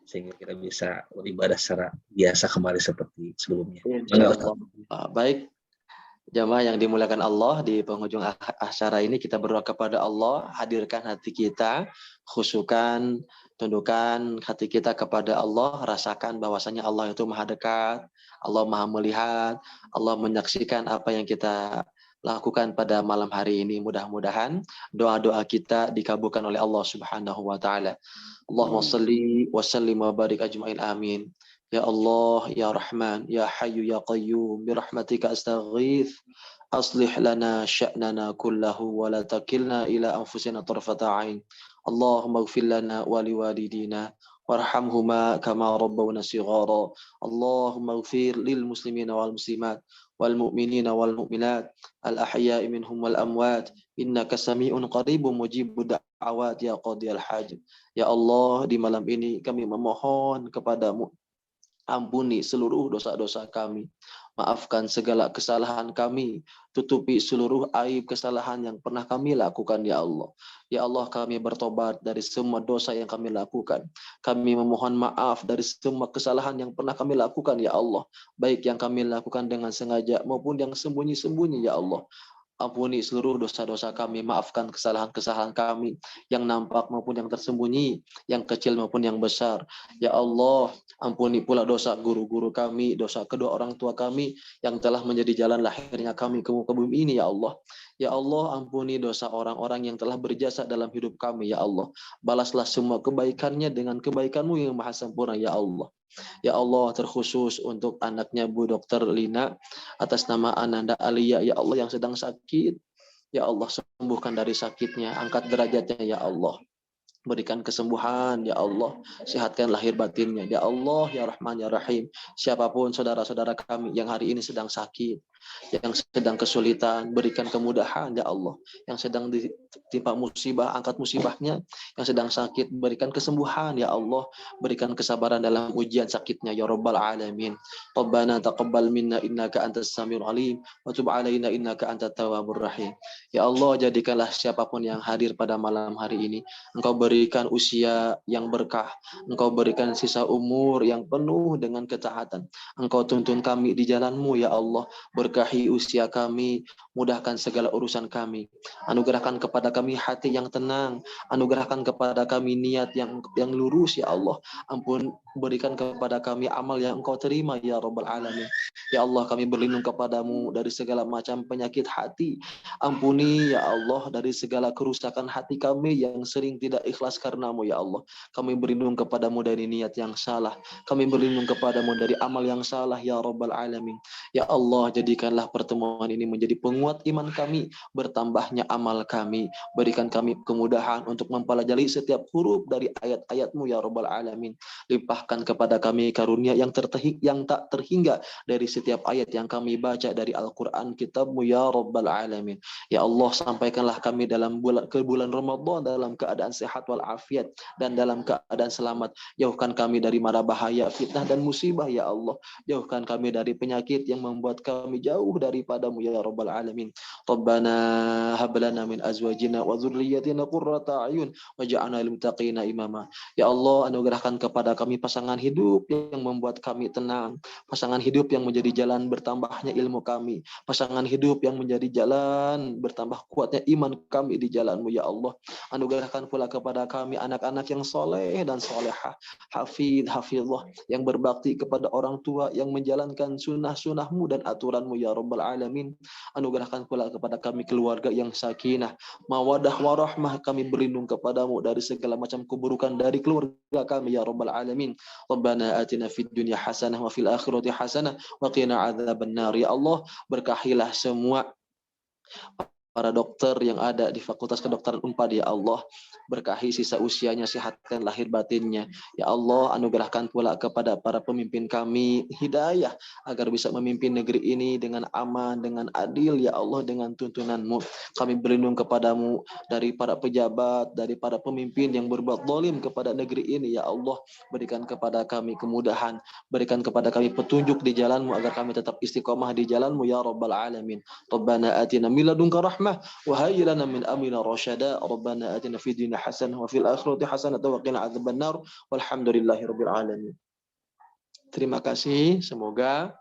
sehingga kita bisa beribadah secara biasa kembali seperti sebelumnya. Baik, jamaah yang dimuliakan Allah, di penghujung acara ini kita berdoa kepada Allah, hadirkan hati kita, khusyukan, tundukkan hati kita kepada Allah, rasakan bahwasanya Allah itu maha dekat, Allah maha melihat, Allah menyaksikan apa yang kita lakukan pada malam hari ini. Mudah-mudahan doa-doa kita dikabulkan oleh Allah Subhanahu wa taala. Allahumma shalli wa sallim wa barik ajmain, amin. Ya Allah, ya Rahman, ya Hayyu ya Qayyum, bi rahmatika astaghits, aslih lana sya'nana kullahu wa la takilna ila anfusina tarfata ain. Allahumma ighfir lana wa liwalidina warhamhuma kama rabbawna shighara. Allahumma ighfir lil muslimina wal muslimat wal mu'minina wal mu'minat al ahya'i minhum wal amwat innaka sami'un qaribun mujibud da'awat ya qadiyal hajat. Ya Allah, di malam ini kami memohon kepadamu, ampuni seluruh dosa-dosa kami, maafkan segala kesalahan kami, tutupi seluruh aib kesalahan yang pernah kami lakukan, ya Allah. Ya Allah, kami bertobat dari semua dosa yang kami lakukan. Kami memohon maaf dari semua kesalahan yang pernah kami lakukan, ya Allah. Baik yang kami lakukan dengan sengaja maupun yang sembunyi-sembunyi, ya Allah. Ampuni seluruh dosa-dosa kami, maafkan kesalahan-kesalahan kami yang nampak maupun yang tersembunyi, yang kecil maupun yang besar. Ya Allah, ampuni pula dosa guru-guru kami, dosa kedua orang tua kami yang telah menjadi jalan lahirnya kami ke muka bumi ini, ya Allah. Ya Allah, ampuni dosa orang-orang yang telah berjasa dalam hidup kami, ya Allah. Balaslah semua kebaikannya dengan kebaikan-Mu yang maha sempurna, ya Allah. Ya Allah, terkhusus untuk anaknya Bu Dr. Lina atas nama Ananda Alia, ya Allah, yang sedang sakit. Ya Allah, sembuhkan dari sakitnya, angkat derajatnya, ya Allah. Berikan kesembuhan, ya Allah. Sehatkan lahir batinnya, ya Allah, ya Rahman, ya Rahim. Siapapun saudara-saudara kami yang hari ini sedang sakit, yang sedang kesulitan, berikan kemudahan, ya Allah. Yang sedang ditimpa musibah, angkat musibahnya. Yang sedang sakit, berikan kesembuhan, ya Allah. Berikan kesabaran dalam ujian sakitnya, ya Rabbal Alamin. Rabbana taqabbal minna innaka antas samiul alim wa tub alaina innaka antat tawwabur rahim. Ya Allah, jadikanlah siapapun yang hadir pada malam hari ini, Engkau berikan usia yang berkah, Engkau berikan sisa umur yang penuh dengan ketaatan. Engkau tuntun kami di jalan-Mu, ya Allah. Berkahi usia kami, mudahkan segala urusan kami. Anugerahkan kepada kami hati yang tenang, anugerahkan kepada kami niat yang lurus, ya Allah. berikan kepada kami amal yang Engkau terima ya Rabbal Alamin. Ya Allah, kami berlindung kepadamu dari segala macam penyakit hati. Ampuni ya Allah dari segala kerusakan hati kami yang sering tidak ikhlas karenamu ya Allah. Kami berlindung kepadamu dari niat yang salah. Kami berlindung kepadamu dari amal yang salah ya Rabbal Alamin. Ya Allah, jadikanlah pertemuan ini menjadi penguat iman kami, bertambahnya amal kami. Berikan kami kemudahan untuk mempelajari setiap huruf dari ayat-ayat-Mu ya Rabbal Alamin. Limpahkan kepada kami karunia yang tak terhingga dari setiap ayat yang kami baca dari Al-Quran Kitab-Mu ya Rabbal Alamin. Ya Allah, sampaikanlah kami dalam bulan Ramadan dalam keadaan sehat walafiat dan dalam keadaan selamat. Jauhkan kami dari mara bahaya, fitnah dan musibah ya Allah. Jauhkan kami dari penyakit yang membuat kami jauh daripada-Mu ya Rabbal Alamin. Rabbana hab lana min azwajina wa dzurriyyatina qurrata a'yun waj'alna lil muttaqina imama. Ya Allah, anugerahkan kepada kami pasangan hidup yang membuat kami tenang, pasangan hidup yang menjadi jalan bertambahnya ilmu kami, pasangan hidup yang menjadi jalan bertambah kuatnya iman kami di jalan-Mu ya Allah. Anugerahkan pula kepada kami anak-anak yang soleh dan solehah, hafidhah yang berbakti kepada orang tua, yang menjalankan sunnah-sunnah-Mu dan aturan-Mu ya Rabbal Alamin. Anugerahkan pula kepada kami keluarga yang sakinah, mawadah warahmah. Kami berlindung kepadamu dari segala macam keburukan dari keluarga kami ya Rabbal Alamin. Rabbana atina fid dunya hasanah wa fil akhirati hasanah wa qina adzabannar. Ya Allah, berkahilah semua para dokter yang ada di Fakultas Kedokteran Unpad ya Allah. Berkahi sisa usianya, sehatkan lahir batinnya. Ya Allah, anugerahkan pula kepada para pemimpin kami hidayah agar bisa memimpin negeri ini dengan aman, dengan adil ya Allah, dengan tuntunan-Mu. Kami berlindung kepadamu dari para pejabat, dari para pemimpin yang berbuat zalim kepada negeri ini ya Allah. Berikan kepada kami kemudahan, berikan kepada kami petunjuk di jalan-Mu agar kami tetap istiqomah di jalan-Mu ya Rabbal Alamin. Rabbana atina min ladunka rahmah wa hayyi lana min amrina rasyada. Rabbana atina fid dunya hasanah wa fil akhirati hasanah wa qina adzabannar. Walhamdulillahirabbil alamin. Terima kasih, semoga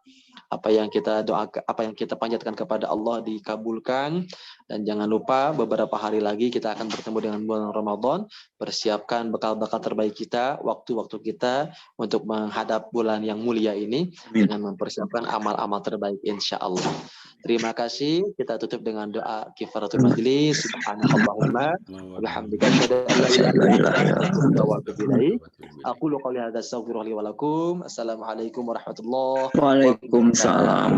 apa yang kita doakan, apa yang kita panjatkan kepada Allah dikabulkan. Dan jangan lupa beberapa hari lagi kita akan bertemu dengan bulan Ramadan. Persiapkan bekal-bekal terbaik kita, waktu-waktu kita untuk menghadap bulan yang mulia ini dengan mempersiapkan amal-amal terbaik insya Allah. Terima kasih. Kita tutup dengan doa kifaratul majlis. Subhanallahumma walhamdulillah. Aku qouli hadza astaghfirullah li wa lakum. Assalamualaikum warahmatullahi wabarakatuh. Waalaikumsalam.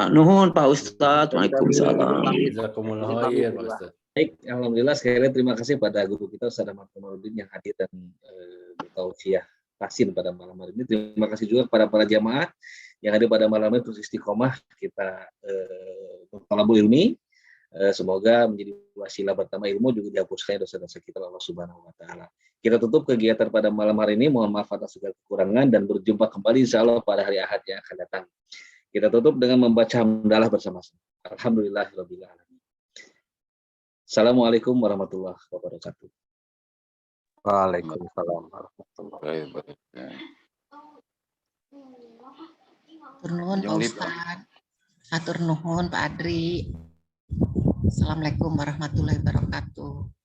Nuhun Pak Ustadz. Waalaikumsalam. Jazakumullah khair, Pak Ustadz. Baik, alhamdulillah sekali lagi terima kasih pada guru kita Ustaz Ahmad Kamaludin yang hadir dan bertausiah fasin pada malam hari ini. Terima kasih juga kepada para jamaah yang hadir pada malam ini terus istiqomah kita bertolabul ilmi. Semoga menjadi wasilah pertama ilmu juga dihapuskan dosa-dosa kita oleh Allah Subhanahu wa taala. Kita tutup kegiatan pada malam hari ini. Mohon maaf atas segala kekurangan dan berjumpa kembali insyaallah pada hari Ahad yang akan datang. Kita tutup dengan membaca hamdalah bersama-sama. Alhamdulillahirabbil alamin. Assalamualaikum warahmatullahi wabarakatuh. Waalaikumsalam warahmatullahi wabarakatuh. Hatur nuhun Pak Ustadz. Hatur nuhun Pak Adri. Assalamualaikum warahmatullahi wabarakatuh.